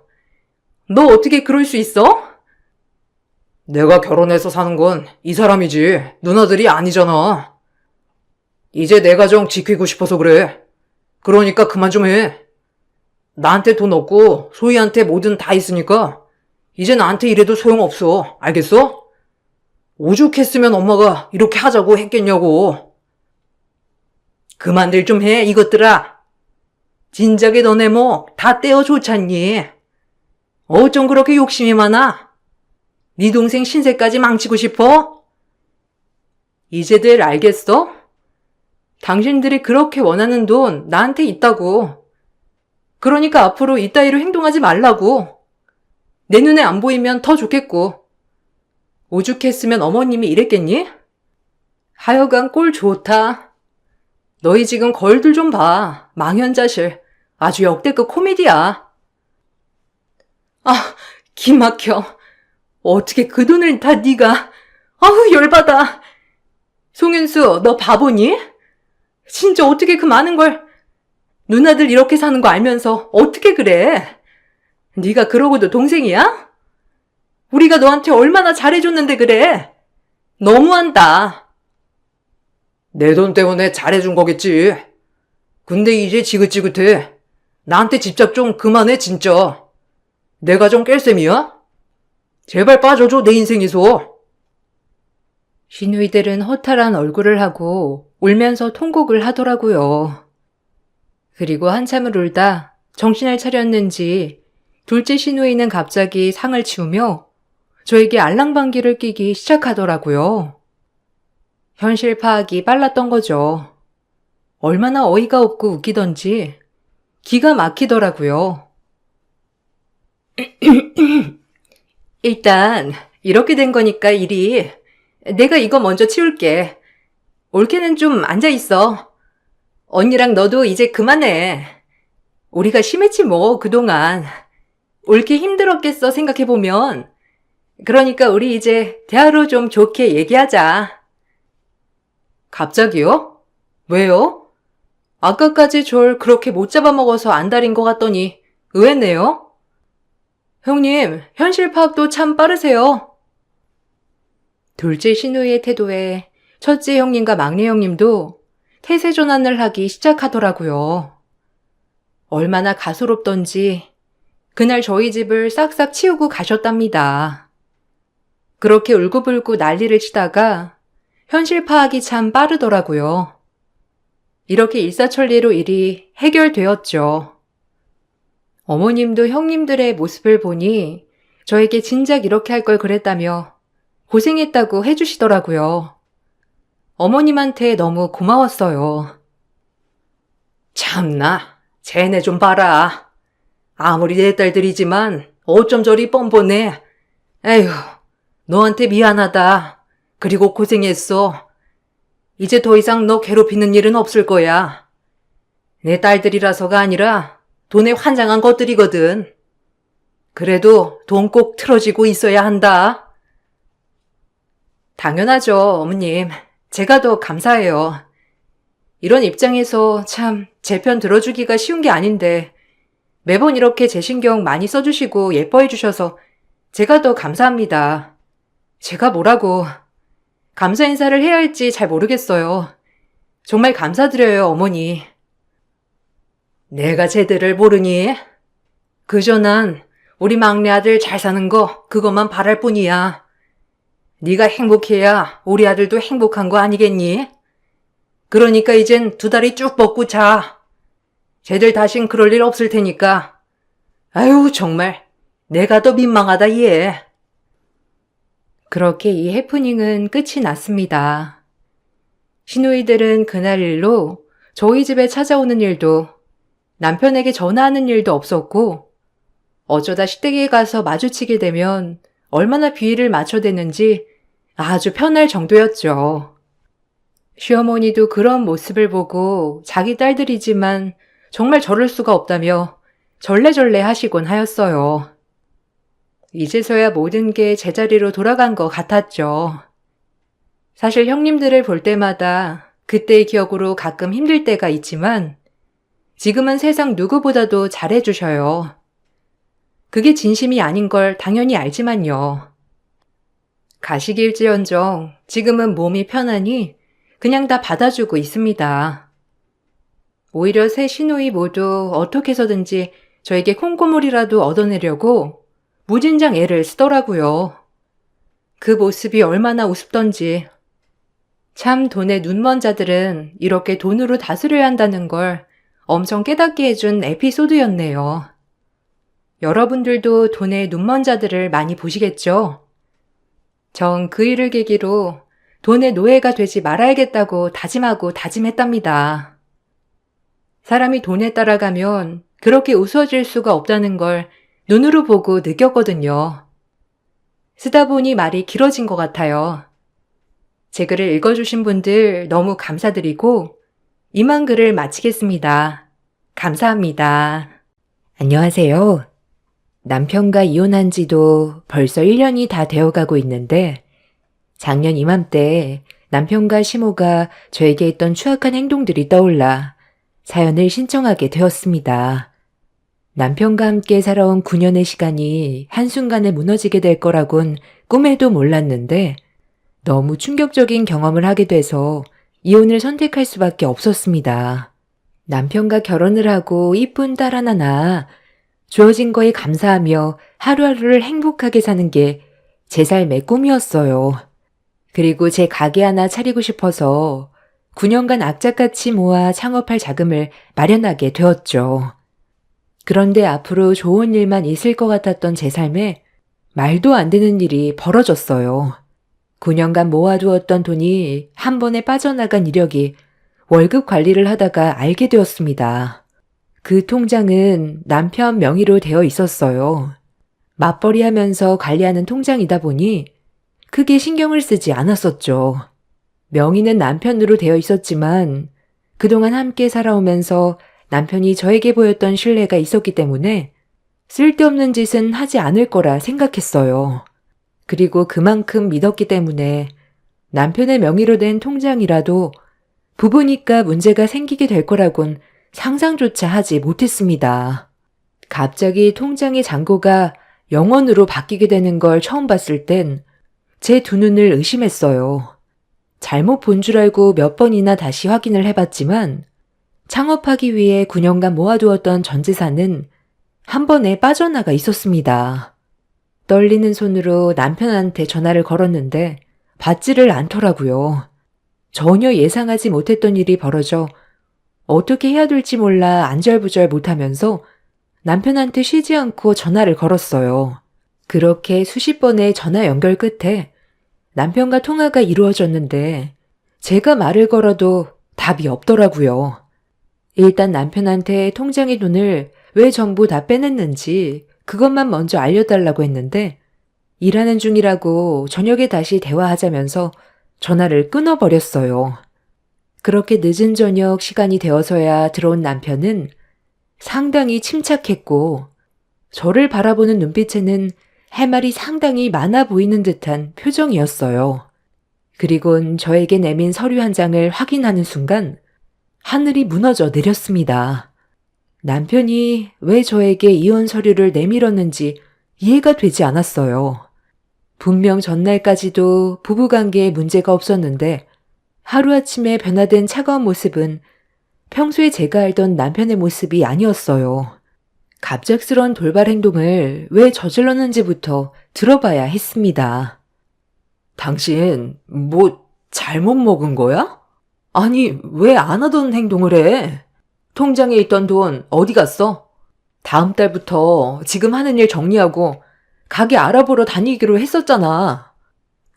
너 어떻게 그럴 수 있어? 내가 결혼해서 사는 건 이 사람이지 누나들이 아니잖아. 이제 내 가정 지키고 싶어서 그래. 그러니까 그만 좀 해. 나한테 돈 없고 소희한테 뭐든 다 있으니까 이제 나한테 이래도 소용없어. 알겠어? 오죽했으면 엄마가 이렇게 하자고 했겠냐고. 그만들 좀 해, 이것들아. 진작에 너네 목 다 떼어 좋잖니. 어쩜 그렇게 욕심이 많아? 네 동생 신세까지 망치고 싶어? 이제들 알겠어? 당신들이 그렇게 원하는 돈 나한테 있다고. 그러니까 앞으로 이따위로 행동하지 말라고. 내 눈에 안 보이면 더 좋겠고. 오죽했으면 어머님이 이랬겠니? 하여간 꼴 좋다. 너희 지금 거울들 좀 봐. 망연자실. 아주 역대급 코미디야. 기막혀. 어떻게 그 돈을 다 네가. 열받아. 송윤수, 너 바보니? 진짜 어떻게 그 많은 걸. 누나들 이렇게 사는 거 알면서 어떻게 그래? 네가 그러고도 동생이야? 우리가 너한테 얼마나 잘해줬는데 그래? 너무한다. 내 돈 때문에 잘해준 거겠지. 근데 이제 지긋지긋해. 나한테 집착 좀 그만해 진짜. 내 가정 깰 셈이야? 제발 빠져줘 내 인생에서. 시누이들은 허탈한 얼굴을 하고 울면서 통곡을 하더라고요. 그리고 한참을 울다 정신을 차렸는지 둘째 시누이는 갑자기 상을 치우며 저에게 알랑방귀를 끼기 시작하더라고요. 현실 파악이 빨랐던 거죠. 얼마나 어이가 없고 웃기던지 기가 막히더라고요. 일단 이렇게 된 거니까 일이 내가 이거 먼저 치울게. 올케는 좀 앉아있어. 언니랑 너도 이제 그만해. 우리가 심했지 뭐 그동안. 올케 힘들었겠어 생각해보면. 그러니까 우리 이제 대화로 좀 좋게 얘기하자. 갑자기요? 왜요? 아까까지 절 그렇게 못 잡아먹어서 안달인 것 같더니 의외네요? 형님, 현실 파악도 참 빠르세요. 둘째 신우이의 태도에 첫째 형님과 막내 형님도 태세 전환을 하기 시작하더라고요. 얼마나 가소롭던지 그날 저희 집을 싹싹 치우고 가셨답니다. 그렇게 울고불고 난리를 치다가 현실 파악이 참 빠르더라고요. 이렇게 일사천리로 일이 해결되었죠. 어머님도 형님들의 모습을 보니 저에게 진작 이렇게 할 걸 그랬다며 고생했다고 해주시더라고요. 어머님한테 너무 고마웠어요. 참나, 쟤네 좀 봐라. 아무리 내 딸들이지만 어쩜 저리 뻔뻔해. 에휴, 너한테 미안하다. 그리고 고생했어. 이제 더 이상 너 괴롭히는 일은 없을 거야. 내 딸들이라서가 아니라 돈에 환장한 것들이거든. 그래도 돈 꼭 틀어지고 있어야 한다. 당연하죠, 어머님. 제가 더 감사해요. 이런 입장에서 참 제 편 들어주기가 쉬운 게 아닌데 매번 이렇게 제 신경 많이 써주시고 예뻐해 주셔서 제가 더 감사합니다. 제가 뭐라고 감사 인사를 해야 할지 잘 모르겠어요. 정말 감사드려요, 어머니. 내가 쟤들을 모르니? 그저 난 우리 막내 아들 잘 사는 거 그것만 바랄 뿐이야. 네가 행복해야 우리 아들도 행복한 거 아니겠니? 그러니까 이젠 두 다리 쭉 뻗고 자. 쟤들 다신 그럴 일 없을 테니까. 아유, 정말 내가 더 민망하다 얘. 그렇게 이 해프닝은 끝이 났습니다. 시누이들은 그날 일로 저희 집에 찾아오는 일도 남편에게 전화하는 일도 없었고 어쩌다 시댁에 가서 마주치게 되면 얼마나 비위를 맞춰대는지 아주 편할 정도였죠. 시어머니도 그런 모습을 보고 자기 딸들이지만 정말 저럴 수가 없다며 절레절레 하시곤 하였어요. 이제서야 모든 게 제자리로 돌아간 것 같았죠. 사실 형님들을 볼 때마다 그때의 기억으로 가끔 힘들 때가 있지만 지금은 세상 누구보다도 잘해주셔요. 그게 진심이 아닌 걸 당연히 알지만요. 가식일지언정 지금은 몸이 편하니 그냥 다 받아주고 있습니다. 오히려 새 시누이 모두 어떻게 해서든지 저에게 콩고물이라도 얻어내려고 무진장 애를 쓰더라고요. 그 모습이 얼마나 우습던지. 참 돈에 눈먼 자들은 이렇게 돈으로 다스려야 한다는 걸 엄청 깨닫게 해준 에피소드였네요. 여러분들도 돈에 눈먼 자들을 많이 보시겠죠? 전 그 일을 계기로 돈의 노예가 되지 말아야겠다고 다짐하고 다짐했답니다. 사람이 돈에 따라가면 그렇게 우스워질 수가 없다는 걸 눈으로 보고 느꼈거든요. 쓰다 보니 말이 길어진 것 같아요. 제 글을 읽어주신 분들 너무 감사드리고 이만 글을 마치겠습니다. 감사합니다. 안녕하세요. 남편과 이혼한 지도 벌써 1년이 다 되어가고 있는데 작년 이맘때 남편과 시모가 저에게 했던 추악한 행동들이 떠올라 사연을 신청하게 되었습니다. 남편과 함께 살아온 9년의 시간이 한순간에 무너지게 될 거라곤 꿈에도 몰랐는데 너무 충격적인 경험을 하게 돼서 이혼을 선택할 수밖에 없었습니다. 남편과 결혼을 하고 이쁜 딸 하나 낳아 주어진 거에 감사하며 하루하루를 행복하게 사는 게 제 삶의 꿈이었어요. 그리고 제 가게 하나 차리고 싶어서 9년간 악착같이 모아 창업할 자금을 마련하게 되었죠. 그런데 앞으로 좋은 일만 있을 것 같았던 제 삶에 말도 안 되는 일이 벌어졌어요. 9년간 모아두었던 돈이 한 번에 빠져나간 이력이 월급 관리를 하다가 알게 되었습니다. 그 통장은 남편 명의로 되어 있었어요. 맞벌이 하면서 관리하는 통장이다 보니 크게 신경을 쓰지 않았었죠. 명의는 남편으로 되어 있었지만 그동안 함께 살아오면서 남편이 저에게 보였던 신뢰가 있었기 때문에 쓸데없는 짓은 하지 않을 거라 생각했어요. 그리고 그만큼 믿었기 때문에 남편의 명의로 된 통장이라도 부부니까 문제가 생기게 될 거라곤 상상조차 하지 못했습니다. 갑자기 통장의 잔고가 0원으로 바뀌게 되는 걸 처음 봤을 땐 제 두 눈을 의심했어요. 잘못 본 줄 알고 몇 번이나 다시 확인을 해봤지만 창업하기 위해 9년간 모아두었던 전 재산은 한 번에 빠져나가 있었습니다. 떨리는 손으로 남편한테 전화를 걸었는데 받지를 않더라고요. 전혀 예상하지 못했던 일이 벌어져 어떻게 해야 될지 몰라 안절부절 못하면서 남편한테 쉬지 않고 전화를 걸었어요. 그렇게 수십 번의 전화 연결 끝에 남편과 통화가 이루어졌는데 제가 말을 걸어도 답이 없더라고요. 일단 남편한테 통장의 돈을 왜 전부 다 빼냈는지 그것만 먼저 알려달라고 했는데 일하는 중이라고 저녁에 다시 대화하자면서 전화를 끊어버렸어요. 그렇게 늦은 저녁 시간이 되어서야 들어온 남편은 상당히 침착했고 저를 바라보는 눈빛에는 할 말이 상당히 많아 보이는 듯한 표정이었어요. 그리곤 저에게 내민 서류 한 장을 확인하는 순간 하늘이 무너져 내렸습니다. 남편이 왜 저에게 이혼 서류를 내밀었는지 이해가 되지 않았어요. 분명 전날까지도 부부관계에 문제가 없었는데 하루아침에 변화된 차가운 모습은 평소에 제가 알던 남편의 모습이 아니었어요. 갑작스러운 돌발 행동을 왜 저질렀는지부터 들어봐야 했습니다. 당신 뭐 잘못 먹은 거야? 아니, 왜 안 하던 행동을 해? 통장에 있던 돈 어디 갔어? 다음 달부터 지금 하는 일 정리하고 가게 알아보러 다니기로 했었잖아.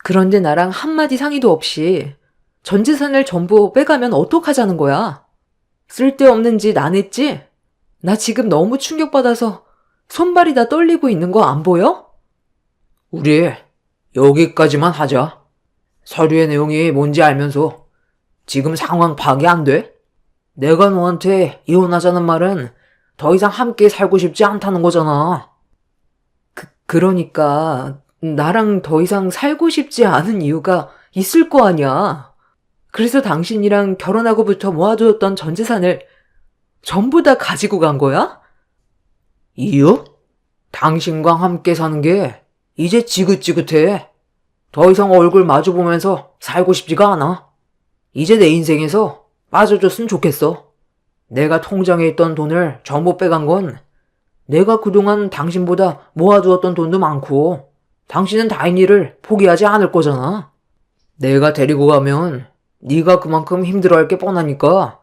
그런데 나랑 한마디 상의도 없이 전 재산을 전부 빼가면 어떡하자는 거야? 쓸데없는 짓 안 했지? 나 지금 너무 충격받아서 손발이 다 떨리고 있는 거 안 보여? 우리 여기까지만 하자. 서류의 내용이 뭔지 알면서 지금 상황 파악이 안 돼? 내가 너한테 이혼하자는 말은 더 이상 함께 살고 싶지 않다는 거잖아. 그러니까 나랑 더 이상 살고 싶지 않은 이유가 있을 거 아니야. 그래서 당신이랑 결혼하고부터 모아두었던 전 재산을 전부 다 가지고 간 거야? 이유? 당신과 함께 사는 게 이제 지긋지긋해. 더 이상 얼굴 마주보면서 살고 싶지가 않아. 이제 내 인생에서 빠져줬으면 좋겠어. 내가 통장에 있던 돈을 전부 빼간 건 내가 그동안 당신보다 모아두었던 돈도 많고 당신은 다인이를 포기하지 않을 거잖아. 내가 데리고 가면 네가 그만큼 힘들어할 게 뻔하니까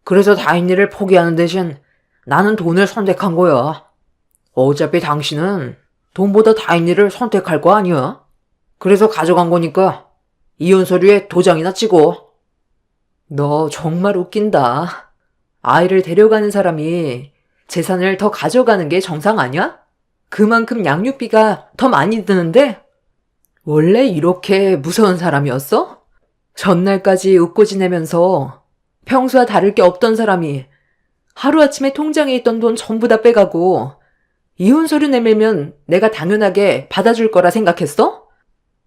그래서 다인이를 포기하는 대신 나는 돈을 선택한 거야. 어차피 당신은 돈보다 다인이를 선택할 거 아니야. 그래서 가져간 거니까 이혼 서류에 도장이나 찍어. 너 정말 웃긴다. 아이를 데려가는 사람이 재산을 더 가져가는 게 정상 아니야? 그만큼 양육비가 더 많이 드는데? 원래 이렇게 무서운 사람이었어? 전날까지 웃고 지내면서 평소와 다를 게 없던 사람이 하루아침에 통장에 있던 돈 전부 다 빼가고 이혼 서류 내밀면 내가 당연하게 받아줄 거라 생각했어?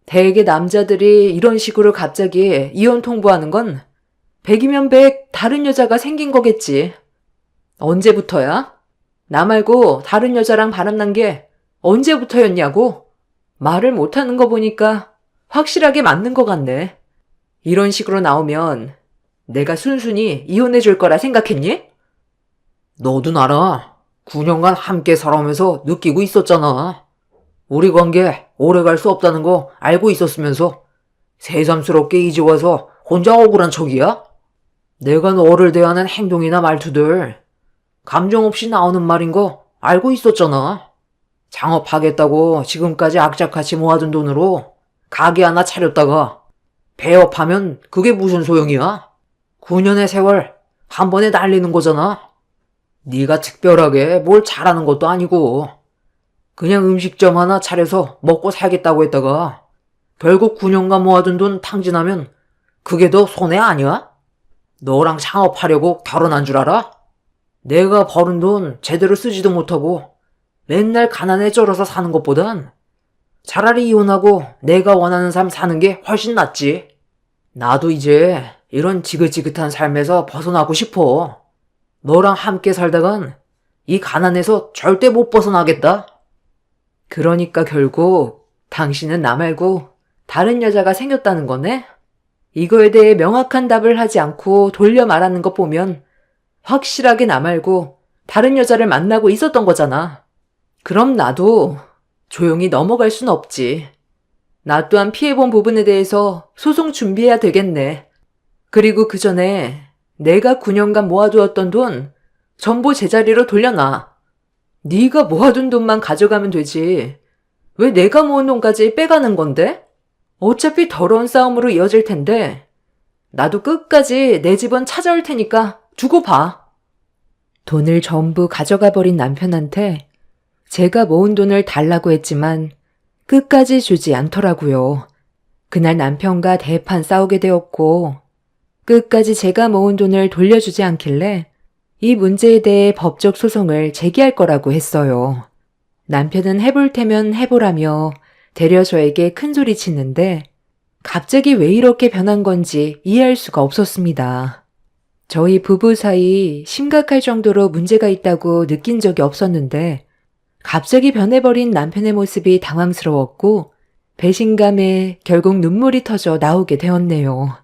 대개 남자들이 이런 식으로 갑자기 이혼 통보하는 건 100이면 100 다른 여자가 생긴 거겠지. 언제부터야? 나 말고 다른 여자랑 바람난 게 언제부터였냐고? 말을 못하는 거 보니까 확실하게 맞는 것 같네. 이런 식으로 나오면 내가 순순히 이혼해 줄 거라 생각했니? 너도 나랑 9년간 함께 살아오면서 느끼고 있었잖아. 우리 관계 오래 갈 수 없다는 거 알고 있었으면서 새삼스럽게 이제 와서 혼자 억울한 척이야? 내가 너를 대하는 행동이나 말투들 감정 없이 나오는 말인 거 알고 있었잖아. 창업하겠다고 지금까지 악착같이 모아둔 돈으로 가게 하나 차렸다가 배업하면 그게 무슨 소용이야? 9년의 세월 한 번에 날리는 거잖아. 네가 특별하게 뭘 잘하는 것도 아니고 그냥 음식점 하나 차려서 먹고 살겠다고 했다가 결국 9년간 모아둔 돈 탕진하면 그게 더 손해 아니야? 너랑 창업하려고 결혼한 줄 알아? 내가 버는 돈 제대로 쓰지도 못하고 맨날 가난에 쩔어서 사는 것보단 차라리 이혼하고 내가 원하는 삶 사는 게 훨씬 낫지. 나도 이제 이런 지긋지긋한 삶에서 벗어나고 싶어. 너랑 함께 살다간 이 가난에서 절대 못 벗어나겠다. 그러니까 결국 당신은 나 말고 다른 여자가 생겼다는 거네? 이거에 대해 명확한 답을 하지 않고 돌려 말하는 것 보면 확실하게 나 말고 다른 여자를 만나고 있었던 거잖아. 그럼 나도 조용히 넘어갈 순 없지. 나 또한 피해본 부분에 대해서 소송 준비해야 되겠네. 그리고 그 전에 내가 9년간 모아두었던 돈 전부 제자리로 돌려놔. 네가 모아둔 돈만 가져가면 되지. 왜 내가 모은 돈까지 빼가는 건데? 어차피 더러운 싸움으로 이어질 텐데 나도 끝까지 내 집은 찾아올 테니까 두고 봐. 돈을 전부 가져가 버린 남편한테 제가 모은 돈을 달라고 했지만 끝까지 주지 않더라고요. 그날 남편과 대판 싸우게 되었고 끝까지 제가 모은 돈을 돌려주지 않길래 이 문제에 대해 법적 소송을 제기할 거라고 했어요. 남편은 해볼 테면 해보라며 되려 저에게 큰소리 치는데 갑자기 왜 이렇게 변한 건지 이해할 수가 없었습니다. 저희 부부 사이 심각할 정도로 문제가 있다고 느낀 적이 없었는데 갑자기 변해버린 남편의 모습이 당황스러웠고 배신감에 결국 눈물이 터져 나오게 되었네요.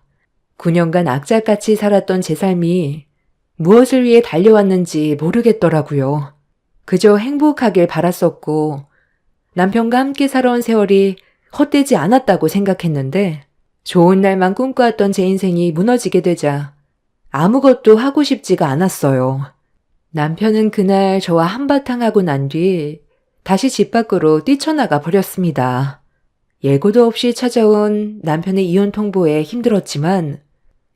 9년간 악착같이 살았던 제 삶이 무엇을 위해 달려왔는지 모르겠더라고요. 그저 행복하길 바랐었고 남편과 함께 살아온 세월이 헛되지 않았다고 생각했는데 좋은 날만 꿈꿔왔던 제 인생이 무너지게 되자 아무것도 하고 싶지가 않았어요. 남편은 그날 저와 한바탕 하고 난 뒤 다시 집 밖으로 뛰쳐나가 버렸습니다. 예고도 없이 찾아온 남편의 이혼 통보에 힘들었지만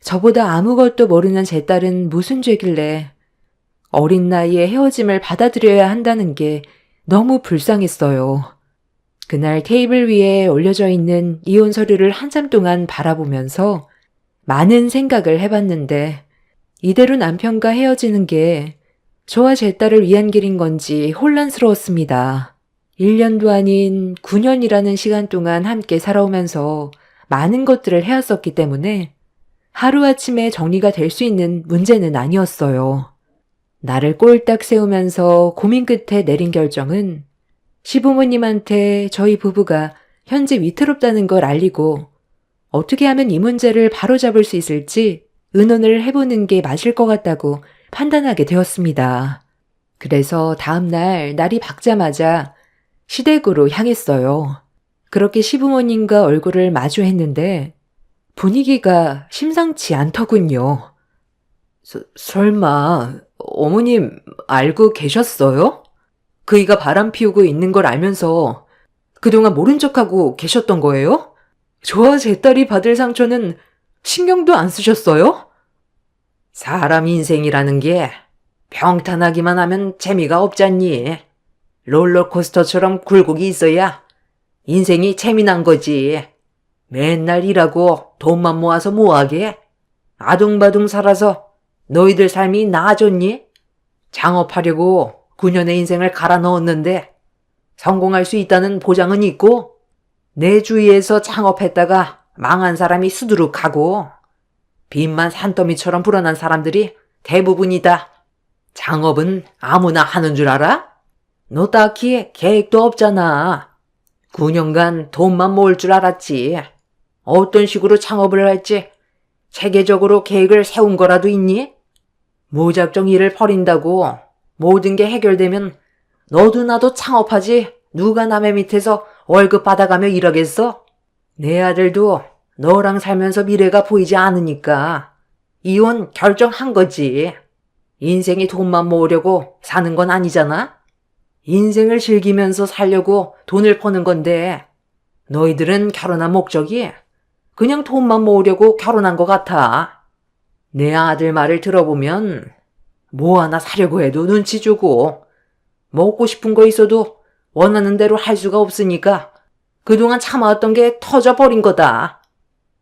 저보다 아무것도 모르는 제 딸은 무슨 죄길래 어린 나이에 헤어짐을 받아들여야 한다는 게 너무 불쌍했어요. 그날 테이블 위에 올려져 있는 이혼 서류를 한참 동안 바라보면서 많은 생각을 해봤는데 이대로 남편과 헤어지는 게 저와 제 딸을 위한 길인 건지 혼란스러웠습니다. 1년도 아닌 9년이라는 시간 동안 함께 살아오면서 많은 것들을 해왔었기 때문에 하루아침에 정리가 될 수 있는 문제는 아니었어요. 나를 꼴딱 세우면서 고민 끝에 내린 결정은 시부모님한테 저희 부부가 현재 위태롭다는 걸 알리고 어떻게 하면 이 문제를 바로잡을 수 있을지 의논을 해보는 게 맞을 것 같다고 판단하게 되었습니다. 그래서 다음날 날이 밝자마자 시댁으로 향했어요. 그렇게 시부모님과 얼굴을 마주했는데 분위기가 심상치 않더군요. 설마 어머님 알고 계셨어요? 그이가 바람 피우고 있는 걸 알면서 그동안 모른 척하고 계셨던 거예요? 저와 제 딸이 받을 상처는 신경도 안 쓰셨어요? 사람 인생이라는 게 평탄하기만 하면 재미가 없잖니. 롤러코스터처럼 굴곡이 있어야 인생이 재미난 거지. 맨날 일하고 돈만 모아서 뭐하게? 아둥바둥 살아서 너희들 삶이 나아졌니? 창업하려고 9년의 인생을 갈아 넣었는데 성공할 수 있다는 보장은 있고 내 주위에서 창업했다가 망한 사람이 수두룩하고 빚만 산더미처럼 불어난 사람들이 대부분이다. 창업은 아무나 하는 줄 알아? 너 딱히 계획도 없잖아. 9년간 돈만 모을 줄 알았지. 어떤 식으로 창업을 할지 체계적으로 계획을 세운 거라도 있니? 무작정 일을 벌인다고 모든 게 해결되면 너도 나도 창업하지 누가 남의 밑에서 월급 받아가며 일하겠어? 내 아들도 너랑 살면서 미래가 보이지 않으니까 이혼 결정한 거지. 인생이 돈만 모으려고 사는 건 아니잖아? 인생을 즐기면서 살려고 돈을 버는 건데 너희들은 결혼한 목적이 그냥 돈만 모으려고 결혼한 것 같아. 내 아들 말을 들어보면 뭐 하나 사려고 해도 눈치 주고 먹고 싶은 거 있어도 원하는 대로 할 수가 없으니까 그동안 참아왔던 게 터져버린 거다.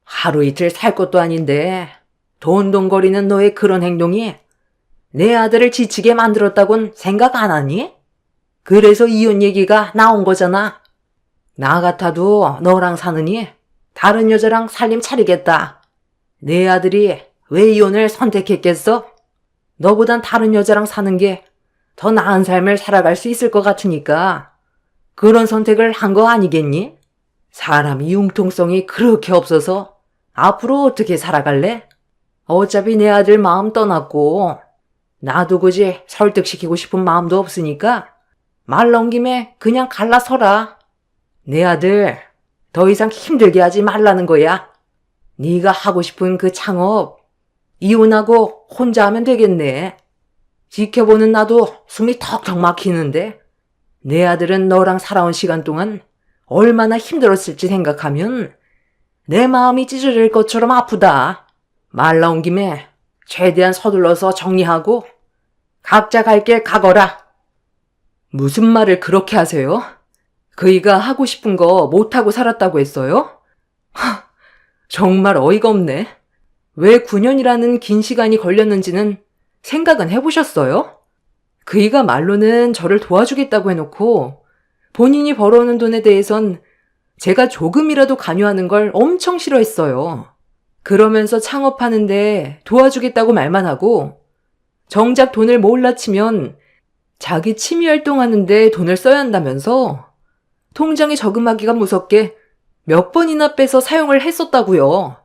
하루 이틀 살 것도 아닌데 돈돈거리는 너의 그런 행동이 내 아들을 지치게 만들었다곤 생각 안 하니? 그래서 이혼 얘기가 나온 거잖아. 나 같아도 너랑 사느니 다른 여자랑 살림 차리겠다. 내 아들이 왜 이혼을 선택했겠어? 너보단 다른 여자랑 사는 게 더 나은 삶을 살아갈 수 있을 것 같으니까 그런 선택을 한 거 아니겠니? 사람이 융통성이 그렇게 없어서 앞으로 어떻게 살아갈래? 어차피 내 아들 마음 떠났고 나도 굳이 설득시키고 싶은 마음도 없으니까 말 나온 김에 그냥 갈라서라. 내 아들 더 이상 힘들게 하지 말라는 거야. 네가 하고 싶은 그 창업 이혼하고 혼자 하면 되겠네. 지켜보는 나도 숨이 턱턱 막히는데 내 아들은 너랑 살아온 시간 동안 얼마나 힘들었을지 생각하면 내 마음이 찢어질 것처럼 아프다. 말 나온 김에 최대한 서둘러서 정리하고 각자 갈 길 가거라. 무슨 말을 그렇게 하세요? 그이가 하고 싶은 거 못하고 살았다고 했어요? 정말 어이가 없네. 왜 9년이라는 긴 시간이 걸렸는지는 생각은 해보셨어요? 그이가 말로는 저를 도와주겠다고 해놓고 본인이 벌어오는 돈에 대해선 제가 조금이라도 관여하는 걸 엄청 싫어했어요. 그러면서 창업하는데 도와주겠다고 말만 하고 정작 돈을 모을라 치면 자기 취미 활동하는데 돈을 써야 한다면서 통장에 저금하기가 무섭게 몇 번이나 빼서 사용을 했었다고요.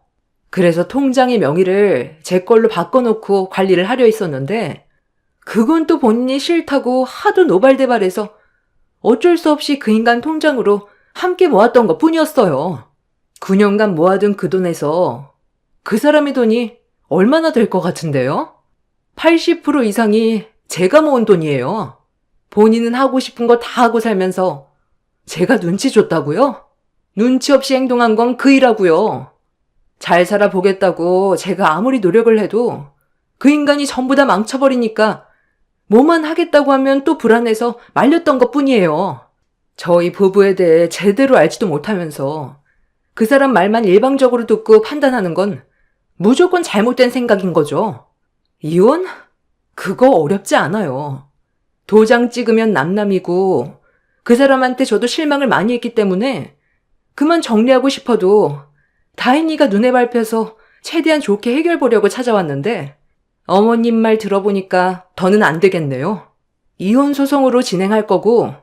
그래서 통장의 명의를 제 걸로 바꿔놓고 관리를 하려 했었는데 그건 또 본인이 싫다고 하도 노발대발해서 어쩔 수 없이 그 인간 통장으로 함께 모았던 것 뿐이었어요. 9년간 모아둔 그 돈에서 그 사람의 돈이 얼마나 될 것 같은데요? 80% 이상이 제가 모은 돈이에요. 본인은 하고 싶은 거 다 하고 살면서 제가 눈치 줬다고요? 눈치 없이 행동한 건 그이라고요. 잘 살아보겠다고 제가 아무리 노력을 해도 그 인간이 전부 다 망쳐버리니까 뭐만 하겠다고 하면 또 불안해서 말렸던 것 뿐이에요. 저희 부부에 대해 제대로 알지도 못하면서 그 사람 말만 일방적으로 듣고 판단하는 건 무조건 잘못된 생각인 거죠. 이혼? 그거 어렵지 않아요. 도장 찍으면 남남이고 그 사람한테 저도 실망을 많이 했기 때문에 그만 정리하고 싶어도 다인이가 눈에 밟혀서 최대한 좋게 해결 보려고 찾아왔는데 어머님 말 들어보니까 더는 안 되겠네요. 이혼 소송으로 진행할 거고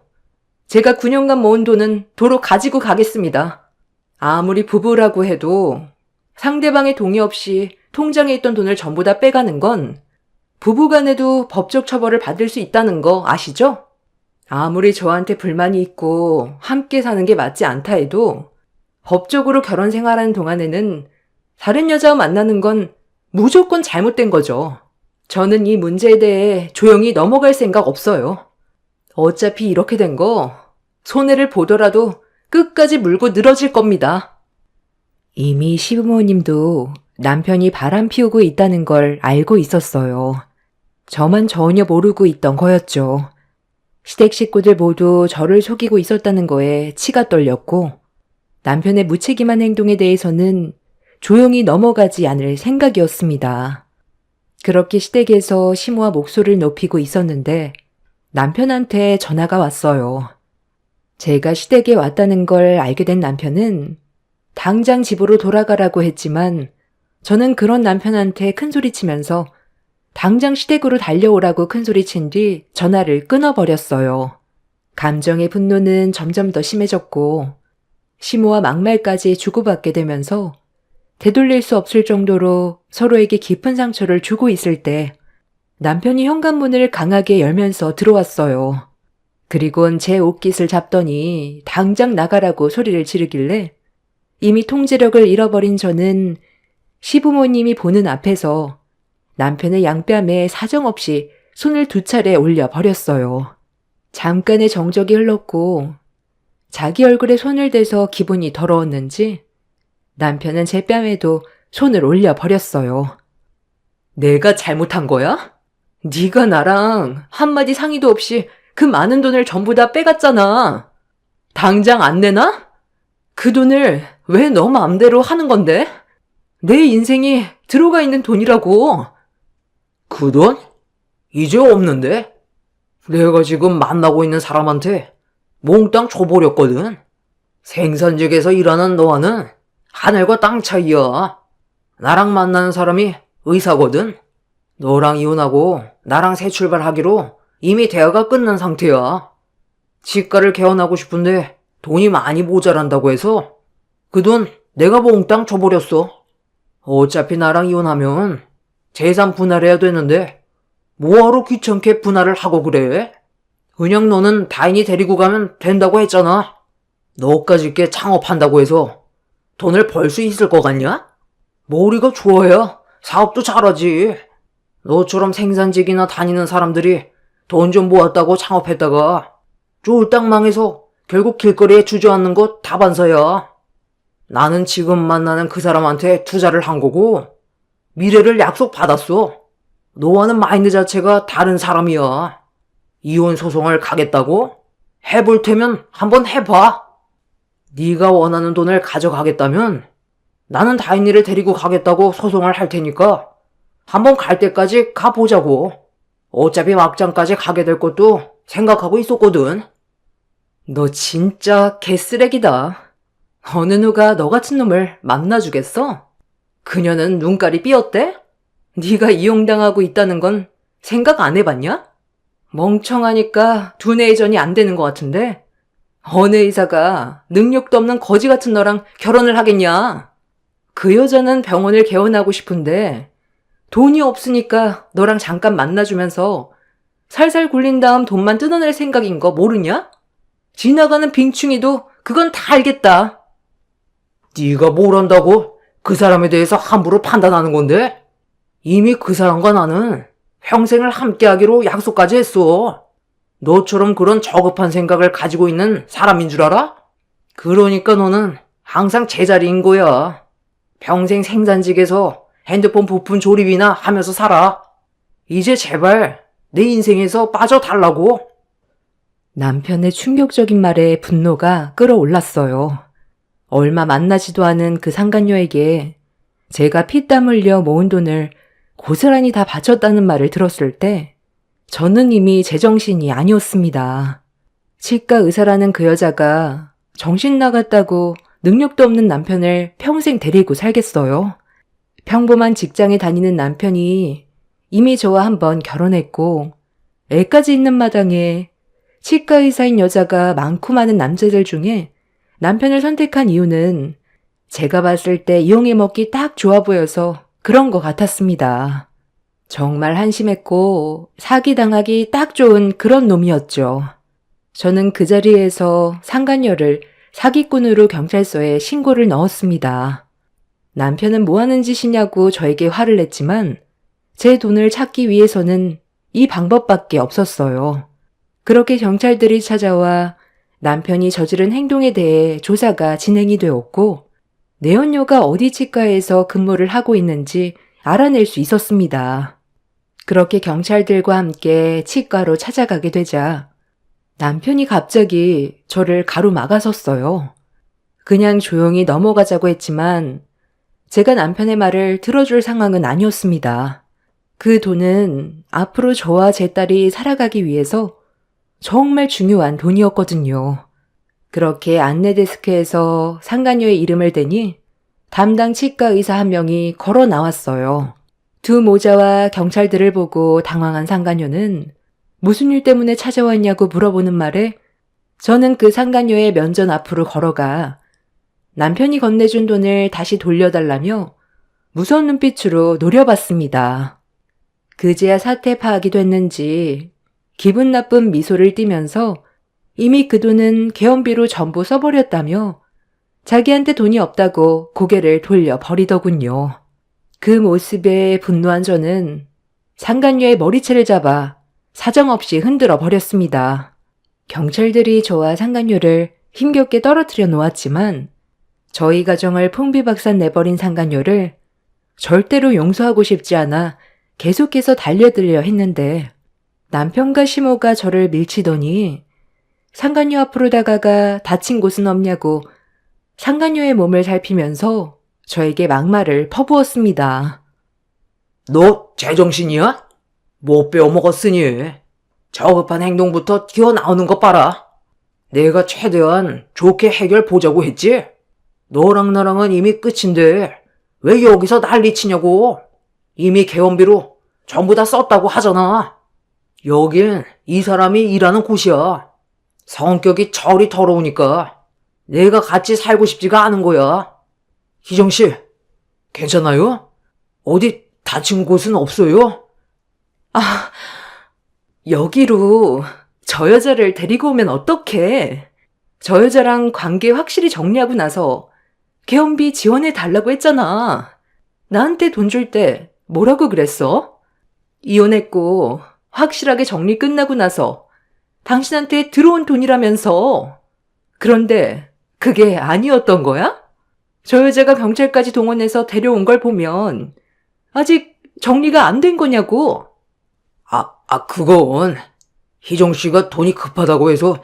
제가 9년간 모은 돈은 도로 가지고 가겠습니다. 아무리 부부라고 해도 상대방의 동의 없이 통장에 있던 돈을 전부 다 빼가는 건 부부간에도 법적 처벌을 받을 수 있다는 거 아시죠? 아무리 저한테 불만이 있고 함께 사는 게 맞지 않다 해도 법적으로 결혼 생활하는 동안에는 다른 여자와 만나는 건 무조건 잘못된 거죠. 저는 이 문제에 대해 조용히 넘어갈 생각 없어요. 어차피 이렇게 된 거 손해를 보더라도 끝까지 물고 늘어질 겁니다. 이미 시부모님도 남편이 바람 피우고 있다는 걸 알고 있었어요. 저만 전혀 모르고 있던 거였죠. 시댁 식구들 모두 저를 속이고 있었다는 거에 치가 떨렸고 남편의 무책임한 행동에 대해서는 조용히 넘어가지 않을 생각이었습니다. 그렇게 시댁에서 시모와 목소리를 높이고 있었는데 남편한테 전화가 왔어요. 제가 시댁에 왔다는 걸 알게 된 남편은 당장 집으로 돌아가라고 했지만 저는 그런 남편한테 큰소리치면서 당장 시댁으로 달려오라고 큰소리친 뒤 전화를 끊어버렸어요. 감정의 분노는 점점 더 심해졌고 시모와 막말까지 주고받게 되면서 되돌릴 수 없을 정도로 서로에게 깊은 상처를 주고 있을 때 남편이 현관문을 강하게 열면서 들어왔어요. 그리곤 제 옷깃을 잡더니 당장 나가라고 소리를 지르길래 이미 통제력을 잃어버린 저는 시부모님이 보는 앞에서 남편의 양뺨에 사정없이 손을 2차례 올려 버렸어요. 잠깐의 정적이 흘렀고 자기 얼굴에 손을 대서 기분이 더러웠는지 남편은 제 뺨에도 손을 올려버렸어요. 내가 잘못한 거야? 네가 나랑 한마디 상의도 없이 그 많은 돈을 전부 다 빼갔잖아. 당장 안 내놔? 그 돈을 왜 너 마음대로 하는 건데? 내 인생이 들어가 있는 돈이라고. 그 돈? 이제 없는데? 내가 지금 만나고 있는 사람한테 몽땅 줘버렸거든. 생산직에서 일하는 너와는 하늘과 땅 차이야. 나랑 만나는 사람이 의사거든. 너랑 이혼하고 나랑 새 출발하기로 이미 대화가 끝난 상태야. 치과를 개원하고 싶은데 돈이 많이 모자란다고 해서 그 돈 내가 몽땅 줘버렸어. 어차피 나랑 이혼하면 재산 분할해야 되는데 뭐하러 귀찮게 분할을 하고 그래? 그냥 너는 다인이 데리고 가면 된다고 했잖아. 너까지 게 창업한다고 해서 돈을 벌 수 있을 것 같냐? 머리가 좋아야 사업도 잘하지. 너처럼 생산직이나 다니는 사람들이 돈 좀 모았다고 창업했다가 쫄딱 망해서 결국 길거리에 주저앉는 거 다반사야. 나는 지금 만나는 그 사람한테 투자를 한 거고 미래를 약속받았어. 너와는 마인드 자체가 다른 사람이야. 이혼 소송을 가겠다고? 해볼 테면 한번 해봐. 네가 원하는 돈을 가져가겠다면 나는 다인이를 데리고 가겠다고 소송을 할 테니까 한번 갈 때까지 가보자고. 어차피 막장까지 가게 될 것도 생각하고 있었거든. 너 진짜 개쓰레기다. 어느 누가 너 같은 놈을 만나주겠어? 그녀는 눈깔이 삐었대? 네가 이용당하고 있다는 건 생각 안 해봤냐? 멍청하니까 두뇌 이전이 안 되는 것 같은데 어느 의사가 능력도 없는 거지 같은 너랑 결혼을 하겠냐? 그 여자는 병원을 개원하고 싶은데 돈이 없으니까 너랑 잠깐 만나주면서 살살 굴린 다음 돈만 뜯어낼 생각인 거 모르냐? 지나가는 빙충이도 그건 다 알겠다. 네가 뭘 안다고 그 사람에 대해서 함부로 판단하는 건데? 이미 그 사람과 나는 평생을 함께하기로 약속까지 했어. 너처럼 그런 저급한 생각을 가지고 있는 사람인 줄 알아? 그러니까 너는 항상 제자리인 거야. 평생 생산직에서 핸드폰 부품 조립이나 하면서 살아. 이제 제발 내 인생에서 빠져달라고. 남편의 충격적인 말에 분노가 끌어올랐어요. 얼마 만나지도 않은 그 상간녀에게 제가 피땀 흘려 모은 돈을 고스란히 다 바쳤다는 말을 들었을 때 저는 이미 제정신이 아니었습니다. 치과 의사라는 그 여자가 정신 나갔다고 능력도 없는 남편을 평생 데리고 살겠어요? 평범한 직장에 다니는 남편이 이미 저와 한번 결혼했고 애까지 있는 마당에 치과 의사인 여자가 많고 많은 남자들 중에 남편을 선택한 이유는 제가 봤을 때 이용해 먹기 딱 좋아 보여서 그런 것 같았습니다. 정말 한심했고 사기당하기 딱 좋은 그런 놈이었죠. 저는 그 자리에서 상간녀를 사기꾼으로 경찰서에 신고를 넣었습니다. 남편은 뭐 하는 짓이냐고 저에게 화를 냈지만 제 돈을 찾기 위해서는 이 방법밖에 없었어요. 그렇게 경찰들이 찾아와 남편이 저지른 행동에 대해 조사가 진행이 되었고 내연녀가 어디 치과에서 근무를 하고 있는지 알아낼 수 있었습니다. 그렇게 경찰들과 함께 치과로 찾아가게 되자 남편이 갑자기 저를 가로막아섰어요. 그냥 조용히 넘어가자고 했지만 제가 남편의 말을 들어줄 상황은 아니었습니다. 그 돈은 앞으로 저와 제 딸이 살아가기 위해서 정말 중요한 돈이었거든요. 그렇게 안내 데스크에서 상간녀의 이름을 대니 담당 치과 의사 한 명이 걸어 나왔어요. 두 모자와 경찰들을 보고 당황한 상간녀는 무슨 일 때문에 찾아왔냐고 물어보는 말에 저는 그 상간녀의 면전 앞으로 걸어가 남편이 건네준 돈을 다시 돌려달라며 무서운 눈빛으로 노려봤습니다. 그제야 사태 파악이 됐는지 기분 나쁜 미소를 띠면서 이미 그 돈은 개원비로 전부 써버렸다며 자기한테 돈이 없다고 고개를 돌려버리더군요. 그 모습에 분노한 저는 상간녀의 머리채를 잡아 사정없이 흔들어 버렸습니다. 경찰들이 저와 상간녀를 힘겹게 떨어뜨려 놓았지만 저희 가정을 풍비박산 내버린 상간녀를 절대로 용서하고 싶지 않아 계속해서 달려들려 했는데 남편과 시모가 저를 밀치더니 상간녀 앞으로 다가가 다친 곳은 없냐고 상간녀의 몸을 살피면서 저에게 막말을 퍼부었습니다. 너 제정신이야? 못 빼어먹었으니 저급한 행동부터 튀어나오는 것 봐라. 내가 최대한 좋게 해결 보자고 했지? 너랑 나랑은 이미 끝인데 왜 여기서 난리치냐고. 이미 개원비로 전부 다 썼다고 하잖아. 여긴 이 사람이 일하는 곳이야. 성격이 저리 더러우니까 내가 같이 살고 싶지가 않은 거야. 희정씨, 괜찮아요? 어디 다친 곳은 없어요? 여기로 저 여자를 데리고 오면 어떡해. 저 여자랑 관계 확실히 정리하고 나서 개원비 지원해 달라고 했잖아. 나한테 돈 줄 때 뭐라고 그랬어? 이혼했고 확실하게 정리 끝나고 나서 당신한테 들어온 돈이라면서. 그런데 그게 아니었던 거야? 저 여자가 경찰까지 동원해서 데려온 걸 보면 아직 정리가 안 된 거냐고. 그건 희정씨가 돈이 급하다고 해서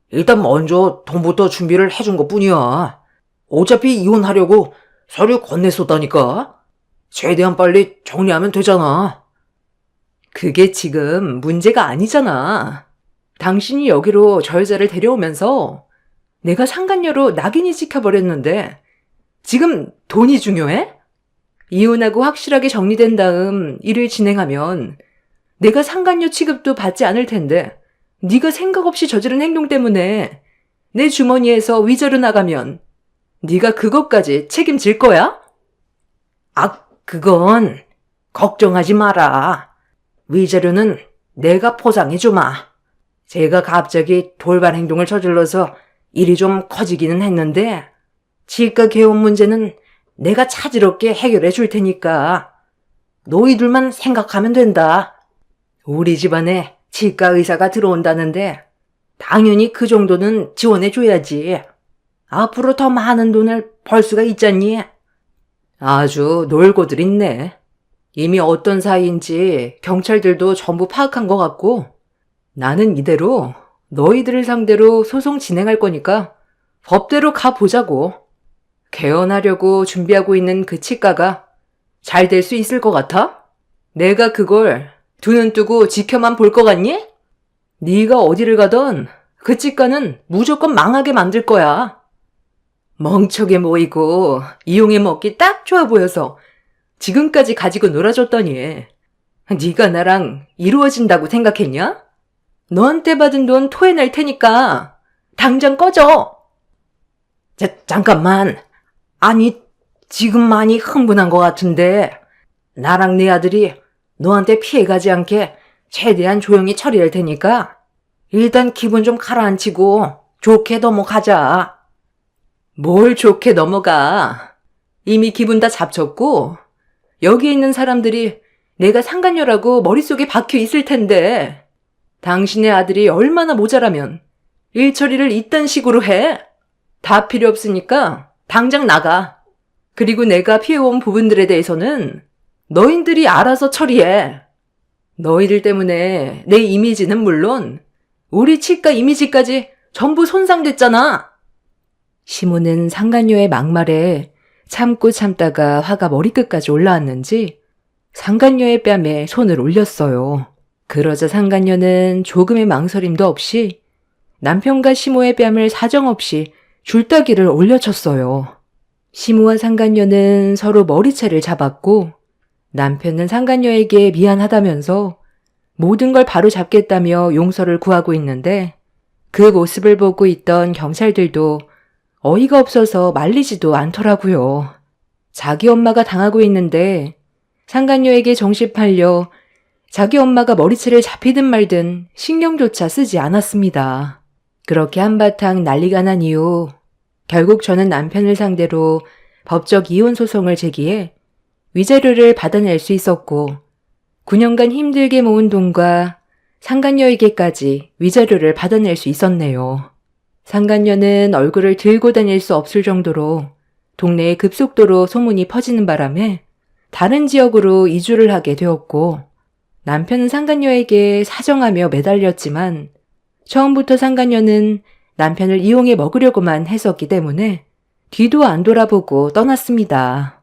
일단 먼저 돈부터 준비를 해준 것 뿐이야. 어차피 이혼하려고 서류 건넸었다니까. 최대한 빨리 정리하면 되잖아. 그게 지금 문제가 아니잖아. 당신이 여기로 저 여자를 데려오면서 내가 상간녀로 낙인이 찍혀버렸는데 지금 돈이 중요해? 이혼하고 확실하게 정리된 다음 일을 진행하면 내가 상간녀 취급도 받지 않을 텐데 네가 생각 없이 저지른 행동 때문에 내 주머니에서 위자료 나가면 네가 그것까지 책임질 거야? 그건 걱정하지 마라. 위자료는 내가 포상해주마. 제가 갑자기 돌발 행동을 저질러서 일이 좀 커지기는 했는데 치과 개원 문제는 내가 차질없게 해결해 줄 테니까 너희들만 생각하면 된다. 우리 집안에 치과 의사가 들어온다는데 당연히 그 정도는 지원해 줘야지. 앞으로 더 많은 돈을 벌 수가 있잖니. 아주 놀고들 있네. 이미 어떤 사이인지 경찰들도 전부 파악한 것 같고 나는 이대로 너희들을 상대로 소송 진행할 거니까 법대로 가보자고. 개원하려고 준비하고 있는 그 치과가 잘 될 수 있을 것 같아? 내가 그걸 두 눈 뜨고 지켜만 볼 것 같니? 네가 어디를 가던 그 치과는 무조건 망하게 만들 거야. 멍청해 보이고 이용해 먹기 딱 좋아 보여서 지금까지 가지고 놀아줬더니 네가 나랑 이루어진다고 생각했냐? 너한테 받은 돈 토해낼 테니까 당장 꺼져. 잠깐만. 아니, 지금 많이 흥분한 것 같은데 나랑 내 아들이 너한테 피해가지 않게 최대한 조용히 처리할 테니까 일단 기분 좀 가라앉히고 좋게 넘어가자. 뭘 좋게 넘어가. 이미 기분 다 잡쳤고 여기 있는 사람들이 내가 상간녀라고 머릿속에 박혀 있을 텐데 당신의 아들이 얼마나 모자라면 일 처리를 이딴 식으로 해? 다 필요 없으니까 당장 나가. 그리고 내가 피해온 부분들에 대해서는 너희들이 알아서 처리해. 너희들 때문에 내 이미지는 물론 우리 치과 이미지까지 전부 손상됐잖아. 시모는 상간녀의 막말에 참고 참다가 화가 머리끝까지 올라왔는지 상간녀의 뺨에 손을 올렸어요. 그러자 상간녀는 조금의 망설임도 없이 남편과 시모의 뺨을 사정없이 줄따기를 올려쳤어요. 시모와 상간녀는 서로 머리채를 잡았고 남편은 상간녀에게 미안하다면서 모든 걸 바로 잡겠다며 용서를 구하고 있는데 그 모습을 보고 있던 경찰들도 어이가 없어서 말리지도 않더라고요. 자기 엄마가 당하고 있는데 상간녀에게 정신 팔려 자기 엄마가 머리채를 잡히든 말든 신경조차 쓰지 않았습니다. 그렇게 한바탕 난리가 난 이후 결국 저는 남편을 상대로 법적 이혼 소송을 제기해 위자료를 받아낼 수 있었고 9년간 힘들게 모은 돈과 상간녀에게까지 위자료를 받아낼 수 있었네요. 상간녀는 얼굴을 들고 다닐 수 없을 정도로 동네에 급속도로 소문이 퍼지는 바람에 다른 지역으로 이주를 하게 되었고, 남편은 상간녀에게 사정하며 매달렸지만 처음부터 상간녀는 남편을 이용해 먹으려고만 했었기 때문에 뒤도 안 돌아보고 떠났습니다.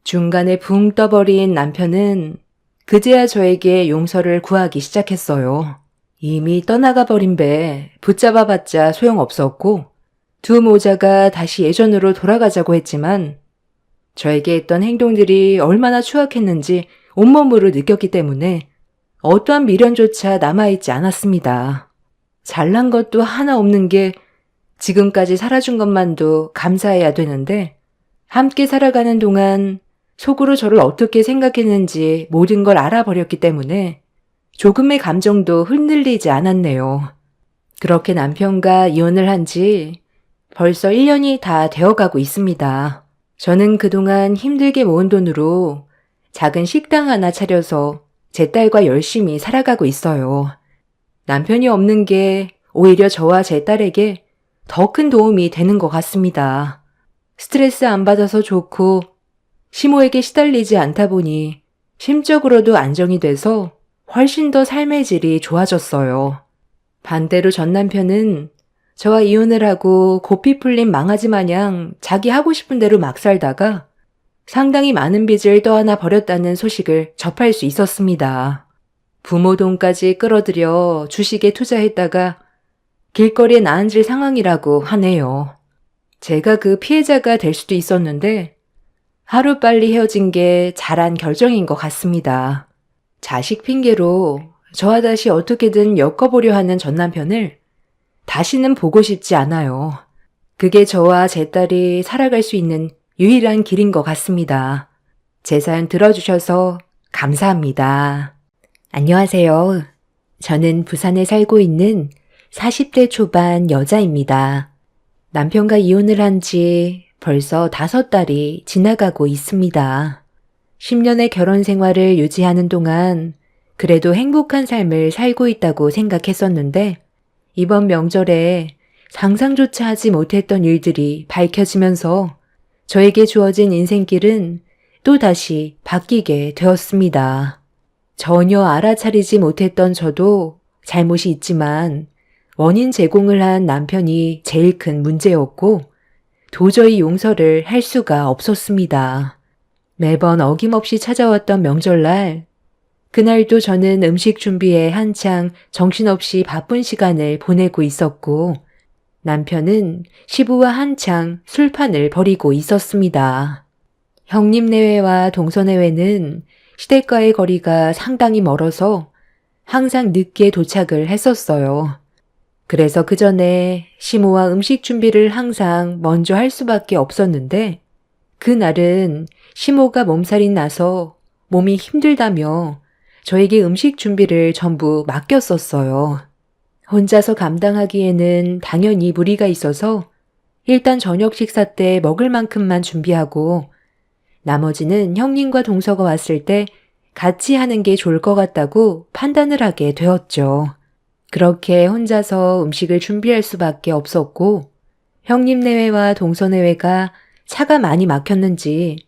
중간에 붕 떠버린 남편은 그제야 저에게 용서를 구하기 시작했어요. 이미 떠나가 버린 배 붙잡아봤자 소용없었고 두 모자가 다시 예전으로 돌아가자고 했지만 저에게 했던 행동들이 얼마나 추악했는지 온몸으로 느꼈기 때문에 어떠한 미련조차 남아있지 않았습니다. 잘난 것도 하나 없는 게 지금까지 살아준 것만도 감사해야 되는데 함께 살아가는 동안 속으로 저를 어떻게 생각했는지 모든 걸 알아버렸기 때문에 조금의 감정도 흔들리지 않았네요. 그렇게 남편과 이혼을 한 지 벌써 1년이 다 되어가고 있습니다. 저는 그동안 힘들게 모은 돈으로 작은 식당 하나 차려서 제 딸과 열심히 살아가고 있어요. 남편이 없는 게 오히려 저와 제 딸에게 더 큰 도움이 되는 것 같습니다. 스트레스 안 받아서 좋고 시모에게 시달리지 않다 보니 심적으로도 안정이 돼서 훨씬 더 삶의 질이 좋아졌어요. 반대로 전 남편은 저와 이혼을 하고 고삐 풀린 망아지 마냥 자기 하고 싶은 대로 막 살다가 상당히 많은 빚을 떠안아 버렸다는 소식을 접할 수 있었습니다. 부모 돈까지 끌어들여 주식에 투자했다가 길거리에 나앉을 상황이라고 하네요. 제가 그 피해자가 될 수도 있었는데 하루빨리 헤어진 게 잘한 결정인 것 같습니다. 자식 핑계로 저와 다시 어떻게든 엮어보려 하는 전 남편을 다시는 보고 싶지 않아요. 그게 저와 제 딸이 살아갈 수 있는 유일한 길인 것 같습니다. 제 사연 들어주셔서 감사합니다. 안녕하세요. 저는 부산에 살고 있는 40대 초반 여자입니다. 남편과 이혼을 한 지 벌써 5달이 지나가고 있습니다. 10년의 결혼 생활을 유지하는 동안 그래도 행복한 삶을 살고 있다고 생각했었는데 이번 명절에 상상조차 하지 못했던 일들이 밝혀지면서 저에게 주어진 인생길은 또다시 바뀌게 되었습니다. 전혀 알아차리지 못했던 저도 잘못이 있지만 원인 제공을 한 남편이 제일 큰 문제였고 도저히 용서를 할 수가 없었습니다. 매번 어김없이 찾아왔던 명절날, 그날도 저는 음식 준비에 한창 정신없이 바쁜 시간을 보내고 있었고 남편은 시부와 한창 술판을 벌이고 있었습니다. 형님 내외와 동서 내외는 시댁과의 거리가 상당히 멀어서 항상 늦게 도착을 했었어요. 그래서 그 전에 시모와 음식 준비를 항상 먼저 할 수밖에 없었는데 그날은 시모가 몸살이 나서 몸이 힘들다며 저에게 음식 준비를 전부 맡겼었어요. 혼자서 감당하기에는 당연히 무리가 있어서 일단 저녁 식사 때 먹을 만큼만 준비하고 나머지는 형님과 동서가 왔을 때 같이 하는 게 좋을 것 같다고 판단을 하게 되었죠. 그렇게 혼자서 음식을 준비할 수밖에 없었고 형님 내외와 동서 내외가 차가 많이 막혔는지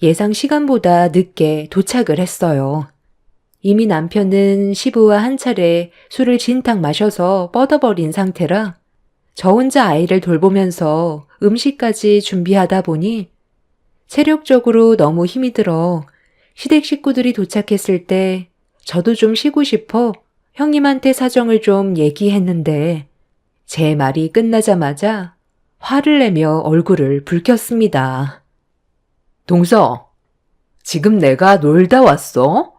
예상 시간보다 늦게 도착을 했어요. 이미 남편은 시부와 한 차례 술을 진탕 마셔서 뻗어버린 상태라 저 혼자 아이를 돌보면서 음식까지 준비하다 보니 체력적으로 너무 힘이 들어 시댁 식구들이 도착했을 때 저도 좀 쉬고 싶어 형님한테 사정을 좀 얘기했는데 제 말이 끝나자마자 화를 내며 얼굴을 붉혔습니다. 동서, 지금 내가 놀다 왔어?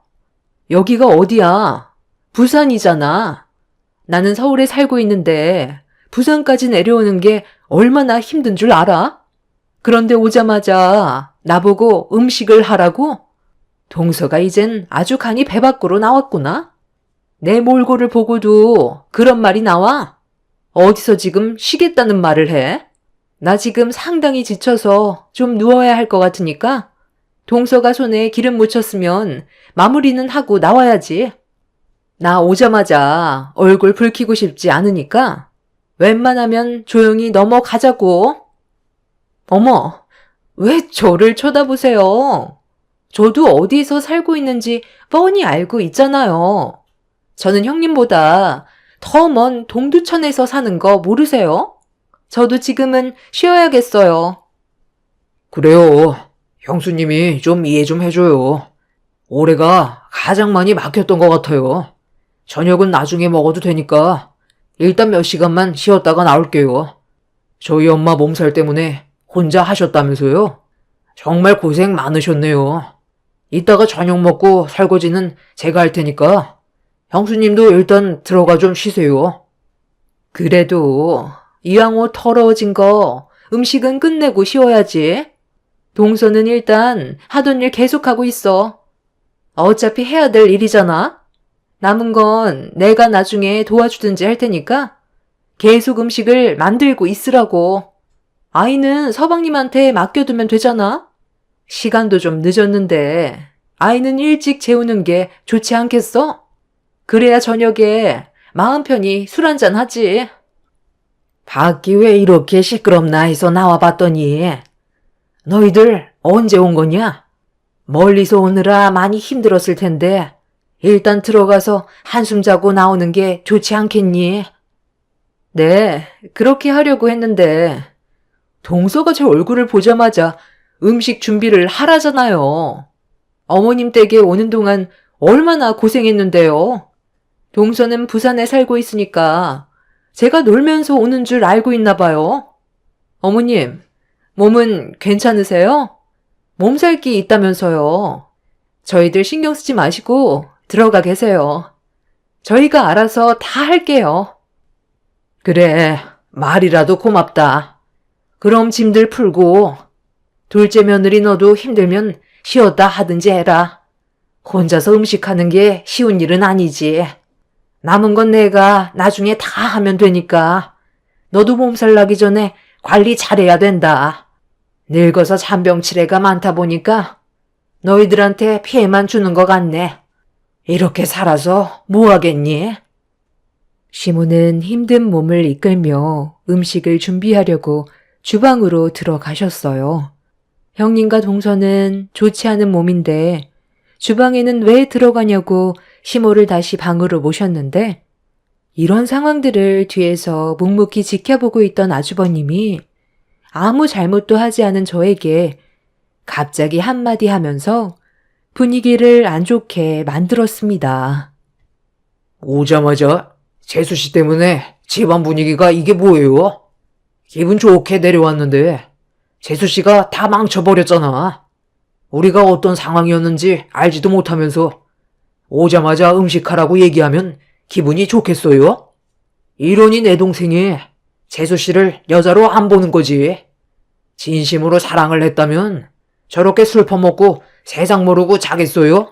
여기가 어디야? 부산이잖아. 나는 서울에 살고 있는데 부산까지 내려오는 게 얼마나 힘든 줄 알아? 그런데 오자마자 나보고 음식을 하라고? 동서가 이젠 아주 간이 배 밖으로 나왔구나? 내 몰골을 보고도 그런 말이 나와? 어디서 지금 쉬겠다는 말을 해? 나 지금 상당히 지쳐서 좀 누워야 할 것 같으니까 동서가 손에 기름 묻혔으면 마무리는 하고 나와야지. 나 오자마자 얼굴 붉히고 싶지 않으니까 웬만하면 조용히 넘어가자고. 어머, 왜 저를 쳐다보세요? 저도 어디서 살고 있는지 뻔히 알고 있잖아요. 저는 형님보다 더 먼 동두천에서 사는 거 모르세요? 저도 지금은 쉬어야겠어요. 그래요. 형수님이 좀 이해 좀 해줘요. 올해가 가장 많이 막혔던 것 같아요. 저녁은 나중에 먹어도 되니까 일단 몇 시간만 쉬었다가 나올게요. 저희 엄마 몸살 때문에 혼자 하셨다면서요? 정말 고생 많으셨네요. 이따가 저녁 먹고 설거지는 제가 할 테니까 형수님도 일단 들어가 좀 쉬세요. 그래도 이왕 옷 더러워진 거 음식은 끝내고 쉬어야지. 동서는 일단 하던 일 계속하고 있어. 어차피 해야 될 일이잖아. 남은 건 내가 나중에 도와주든지 할 테니까 계속 음식을 만들고 있으라고. 아이는 서방님한테 맡겨두면 되잖아. 시간도 좀 늦었는데 아이는 일찍 재우는 게 좋지 않겠어? 그래야 저녁에 마음 편히 술 한잔 하지. 밖이 왜 이렇게 시끄럽나 해서 나와봤더니 너희들 언제 온 거냐? 멀리서 오느라 많이 힘들었을 텐데 일단 들어가서 한숨 자고 나오는 게 좋지 않겠니? 네, 그렇게 하려고 했는데 동서가 제 얼굴을 보자마자 음식 준비를 하라잖아요. 어머님 댁에 오는 동안 얼마나 고생했는데요. 동서는 부산에 살고 있으니까 제가 놀면서 오는 줄 알고 있나 봐요. 어머님, 몸은 괜찮으세요? 몸살기 있다면서요. 저희들 신경 쓰지 마시고 들어가 계세요. 저희가 알아서 다 할게요. 그래, 말이라도 고맙다. 그럼 짐들 풀고 둘째 며느리 너도 힘들면 쉬었다 하든지 해라. 혼자서 음식하는 게 쉬운 일은 아니지. 남은 건 내가 나중에 다 하면 되니까 너도 몸살 나기 전에 관리 잘해야 된다. 늙어서 잔병치레가 많다 보니까 너희들한테 피해만 주는 것 같네. 이렇게 살아서 뭐 하겠니? 시모는 힘든 몸을 이끌며 음식을 준비하려고 주방으로 들어가셨어요. 형님과 동서는 좋지 않은 몸인데 주방에는 왜 들어가냐고 시모를 다시 방으로 모셨는데 이런 상황들을 뒤에서 묵묵히 지켜보고 있던 아주버님이 아무 잘못도 하지 않은 저에게 갑자기 한마디 하면서 분위기를 안 좋게 만들었습니다. 오자마자 재수 씨 때문에 집안 분위기가 이게 뭐예요? 기분 좋게 내려왔는데 재수 씨가 다 망쳐버렸잖아. 우리가 어떤 상황이었는지 알지도 못하면서 오자마자 음식하라고 얘기하면 기분이 좋겠어요? 이러니 내 동생이 재수 씨를 여자로 안 보는 거지. 진심으로 사랑을 했다면 저렇게 술 퍼먹고 세상 모르고 자겠어요?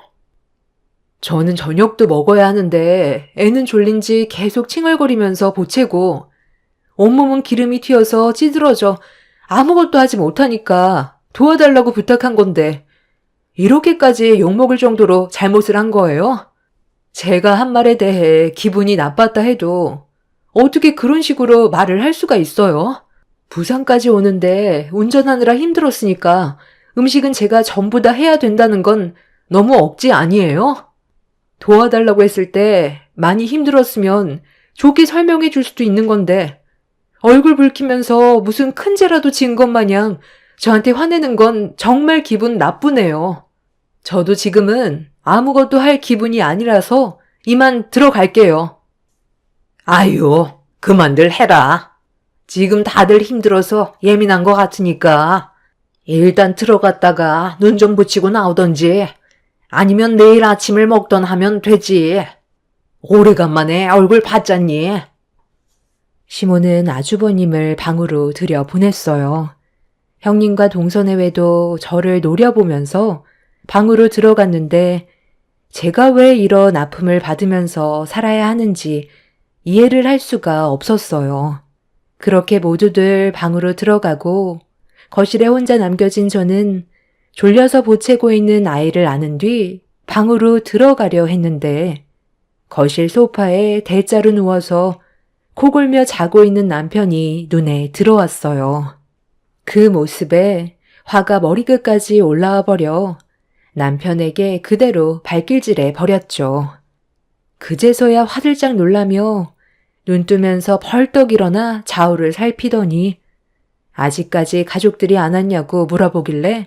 저는 저녁도 먹어야 하는데 애는 졸린지 계속 칭얼거리면서 보채고 온몸은 기름이 튀어서 찌들어져 아무것도 하지 못하니까 도와달라고 부탁한 건데 이렇게까지 욕먹을 정도로 잘못을 한 거예요? 제가 한 말에 대해 기분이 나빴다 해도 어떻게 그런 식으로 말을 할 수가 있어요? 부산까지 오는데 운전하느라 힘들었으니까 음식은 제가 전부 다 해야 된다는 건 너무 억지 아니에요? 도와달라고 했을 때 많이 힘들었으면 좋게 설명해 줄 수도 있는 건데 얼굴 붉히면서 무슨 큰 죄라도 지은 것 마냥 저한테 화내는 건 정말 기분 나쁘네요. 저도 지금은 아무것도 할 기분이 아니라서 이만 들어갈게요. 아유, 그만들 해라. 지금 다들 힘들어서 예민한 것 같으니까 일단 들어갔다가 눈 좀 붙이고 나오던지 아니면 내일 아침을 먹던 하면 되지. 오래간만에 얼굴 봤잖니. 시모는 아주버님을 방으로 들여보냈어요. 형님과 동선의 외도 저를 노려보면서 방으로 들어갔는데 제가 왜 이런 아픔을 받으면서 살아야 하는지 이해를 할 수가 없었어요. 그렇게 모두들 방으로 들어가고 거실에 혼자 남겨진 저는 졸려서 보채고 있는 아이를 안은 뒤 방으로 들어가려 했는데 거실 소파에 대자로 누워서 코골며 자고 있는 남편이 눈에 들어왔어요. 그 모습에 화가 머리끝까지 올라와 버려 남편에게 그대로 발길질해 버렸죠. 그제서야 화들짝 놀라며 눈 뜨면서 벌떡 일어나 좌우를 살피더니 아직까지 가족들이 안 왔냐고 물어보길래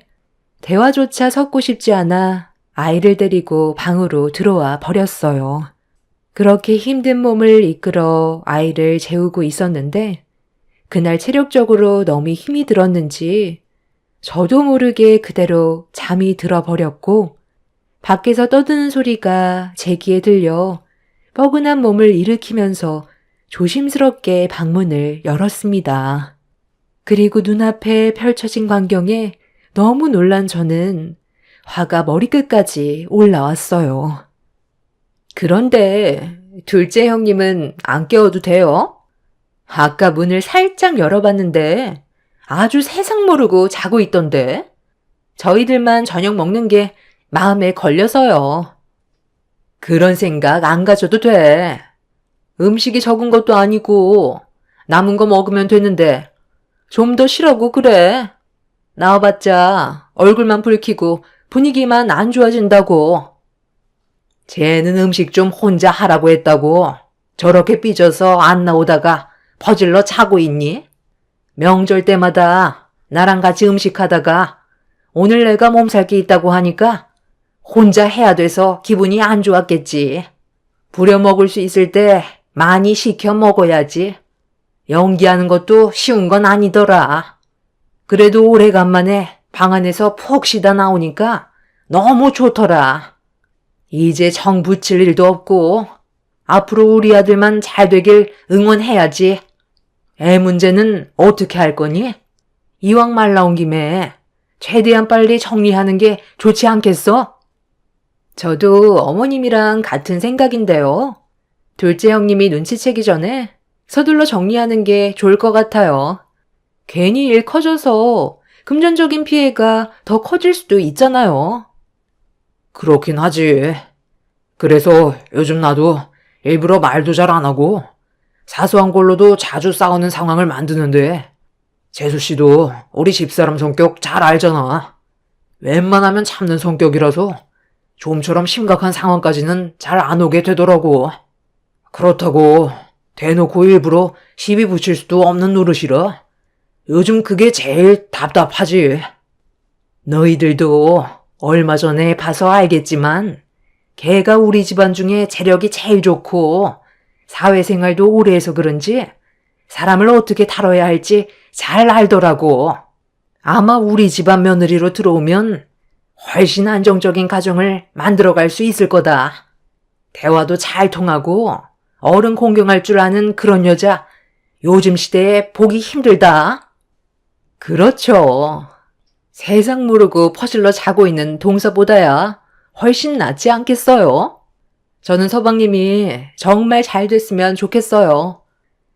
대화조차 섞고 싶지 않아 아이를 데리고 방으로 들어와 버렸어요. 그렇게 힘든 몸을 이끌어 아이를 재우고 있었는데 그날 체력적으로 너무 힘이 들었는지 저도 모르게 그대로 잠이 들어버렸고 밖에서 떠드는 소리가 제 귀에 들려 뻐근한 몸을 일으키면서 조심스럽게 방문을 열었습니다. 그리고 눈앞에 펼쳐진 광경에 너무 놀란 저는 화가 머리끝까지 올라왔어요. 그런데 둘째 형님은 안 깨워도 돼요? 아까 문을 살짝 열어봤는데 아주 세상 모르고 자고 있던데 저희들만 저녁 먹는 게 마음에 걸려서요. 그런 생각 안 가져도 돼. 음식이 적은 것도 아니고 남은 거 먹으면 되는데 좀 더 쉬라고 그래. 나와봤자 얼굴만 붉히고 분위기만 안 좋아진다고. 쟤는 음식 좀 혼자 하라고 했다고 저렇게 삐져서 안 나오다가 퍼질러 자고 있니? 명절 때마다 나랑 같이 음식하다가 오늘 내가 몸살 게 있다고 하니까 혼자 해야 돼서 기분이 안 좋았겠지. 부려 먹을 수 있을 때 많이 시켜 먹어야지. 연기하는 것도 쉬운 건 아니더라. 그래도 오래간만에 방 안에서 푹 쉬다 나오니까 너무 좋더라. 이제 정 붙일 일도 없고 앞으로 우리 아들만 잘 되길 응원해야지. 애 문제는 어떻게 할 거니? 이왕 말 나온 김에 최대한 빨리 정리하는 게 좋지 않겠어? 저도 어머님이랑 같은 생각인데요. 둘째 형님이 눈치채기 전에 서둘러 정리하는 게 좋을 것 같아요. 괜히 일 커져서 금전적인 피해가 더 커질 수도 있잖아요. 그렇긴 하지. 그래서 요즘 나도 일부러 말도 잘 안 하고 사소한 걸로도 자주 싸우는 상황을 만드는데 재수 씨도 우리 집사람 성격 잘 알잖아. 웬만하면 참는 성격이라서 좀처럼 심각한 상황까지는 잘 안 오게 되더라고. 그렇다고 대놓고 일부러 시비 붙일 수도 없는 노릇이라 요즘 그게 제일 답답하지. 너희들도 얼마 전에 봐서 알겠지만 걔가 우리 집안 중에 재력이 제일 좋고 사회생활도 오래 해서 그런지 사람을 어떻게 다뤄야 할지 잘 알더라고. 아마 우리 집안 며느리로 들어오면 훨씬 안정적인 가정을 만들어갈 수 있을 거다. 대화도 잘 통하고 어른 공경할 줄 아는 그런 여자 요즘 시대에 보기 힘들다. 그렇죠. 세상 모르고 퍼질러 자고 있는 동서보다야 훨씬 낫지 않겠어요? 저는 서방님이 정말 잘 됐으면 좋겠어요.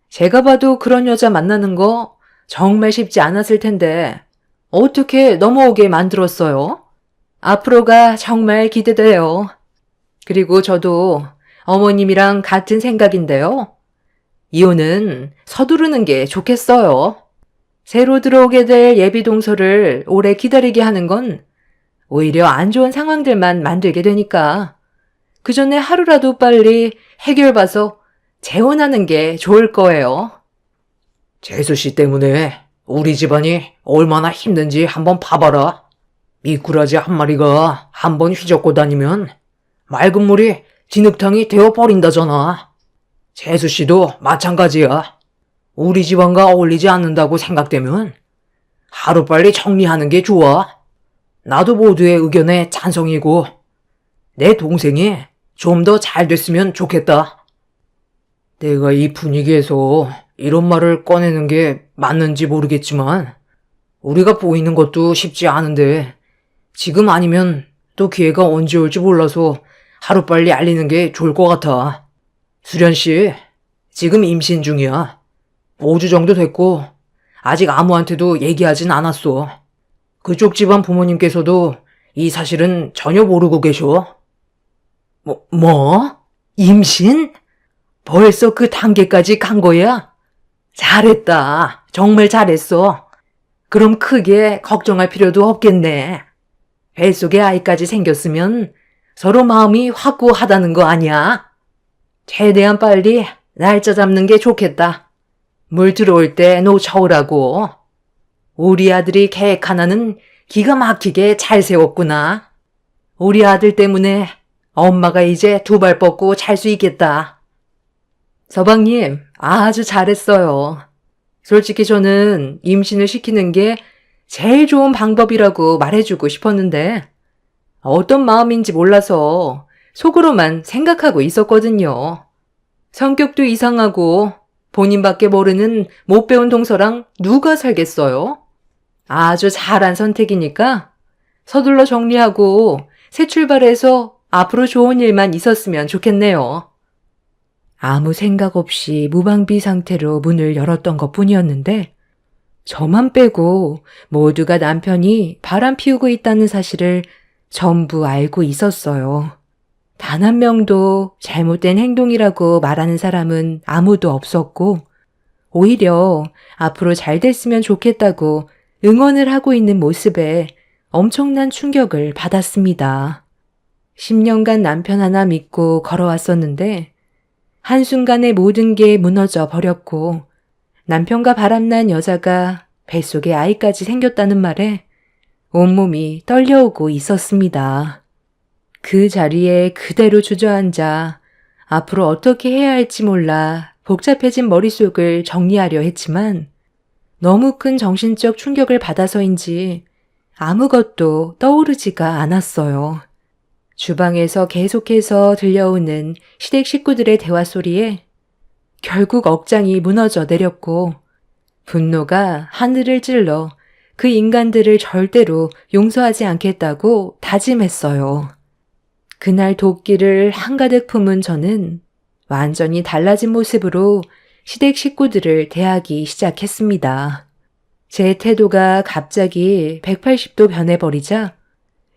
제가 봐도 그런 여자 만나는 거 정말 쉽지 않았을 텐데 어떻게 넘어오게 만들었어요? 앞으로가 정말 기대돼요. 그리고 저도 어머님이랑 같은 생각인데요. 이혼은 서두르는 게 좋겠어요. 새로 들어오게 될 예비 동서를 오래 기다리게 하는 건 오히려 안 좋은 상황들만 만들게 되니까 그 전에 하루라도 빨리 해결봐서 재혼하는 게 좋을 거예요. 재수 씨 때문에 우리 집안이 얼마나 힘든지 한번 봐봐라. 미꾸라지 한 마리가 한번 휘젓고 다니면 맑은 물이 진흙탕이 되어버린다잖아. 재수 씨도 마찬가지야. 우리 집안과 어울리지 않는다고 생각되면 하루빨리 정리하는 게 좋아. 나도 모두의 의견에 찬성이고 내 동생이 좀 더 잘 됐으면 좋겠다. 내가 이 분위기에서 이런 말을 꺼내는 게 맞는지 모르겠지만 우리가 보이는 것도 쉽지 않은데 지금 아니면 또 기회가 언제 올지 몰라서 하루빨리 알리는 게 좋을 것 같아. 수련 씨, 지금 임신 중이야. 5주 정도 됐고 아직 아무한테도 얘기하진 않았어. 그쪽 집안 부모님께서도 이 사실은 전혀 모르고 계셔. 뭐? 임신? 벌써 그 단계까지 간 거야? 잘했다. 정말 잘했어. 그럼 크게 걱정할 필요도 없겠네. 뱃속에 아이까지 생겼으면 서로 마음이 확고하다는 거 아니야? 최대한 빨리 날짜 잡는 게 좋겠다. 물 들어올 때 놓쳐오라고. 우리 아들이 계획 하나는 기가 막히게 잘 세웠구나. 우리 아들 때문에 엄마가 이제 두 발 뻗고 잘 수 있겠다. 서방님, 아주 잘했어요. 솔직히 저는 임신을 시키는 게 제일 좋은 방법이라고 말해주고 싶었는데 어떤 마음인지 몰라서 속으로만 생각하고 있었거든요. 성격도 이상하고 본인밖에 모르는 못 배운 동서랑 누가 살겠어요? 아주 잘한 선택이니까 서둘러 정리하고 새 출발해서 앞으로 좋은 일만 있었으면 좋겠네요. 아무 생각 없이 무방비 상태로 문을 열었던 것뿐이었는데 저만 빼고 모두가 남편이 바람 피우고 있다는 사실을 전부 알고 있었어요. 단 한 명도 잘못된 행동이라고 말하는 사람은 아무도 없었고 오히려 앞으로 잘 됐으면 좋겠다고 응원을 하고 있는 모습에 엄청난 충격을 받았습니다. 10년간 남편 하나 믿고 걸어왔었는데 한순간에 모든 게 무너져 버렸고 남편과 바람난 여자가 뱃속에 아이까지 생겼다는 말에 온몸이 떨려오고 있었습니다. 그 자리에 그대로 주저앉아 앞으로 어떻게 해야 할지 몰라 복잡해진 머릿속을 정리하려 했지만 너무 큰 정신적 충격을 받아서인지 아무것도 떠오르지가 않았어요. 주방에서 계속해서 들려오는 시댁 식구들의 대화 소리에 결국 억장이 무너져 내렸고 분노가 하늘을 찔러 그 인간들을 절대로 용서하지 않겠다고 다짐했어요. 그날 도끼를 한가득 품은 저는 완전히 달라진 모습으로 시댁 식구들을 대하기 시작했습니다. 제 태도가 갑자기 180도 변해버리자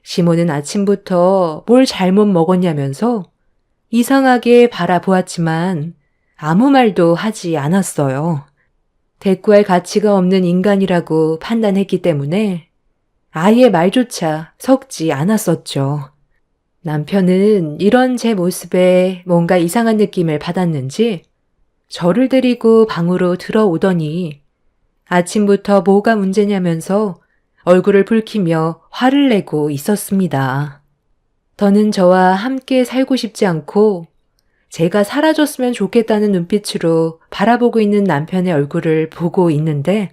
시모는 아침부터 뭘 잘못 먹었냐면서 이상하게 바라보았지만 아무 말도 하지 않았어요. 대꾸할 가치가 없는 인간이라고 판단했기 때문에 아예 말조차 섞지 않았었죠. 남편은 이런 제 모습에 뭔가 이상한 느낌을 받았는지 저를 데리고 방으로 들어오더니 아침부터 뭐가 문제냐면서 얼굴을 붉히며 화를 내고 있었습니다. 더는 저와 함께 살고 싶지 않고 제가 사라졌으면 좋겠다는 눈빛으로 바라보고 있는 남편의 얼굴을 보고 있는데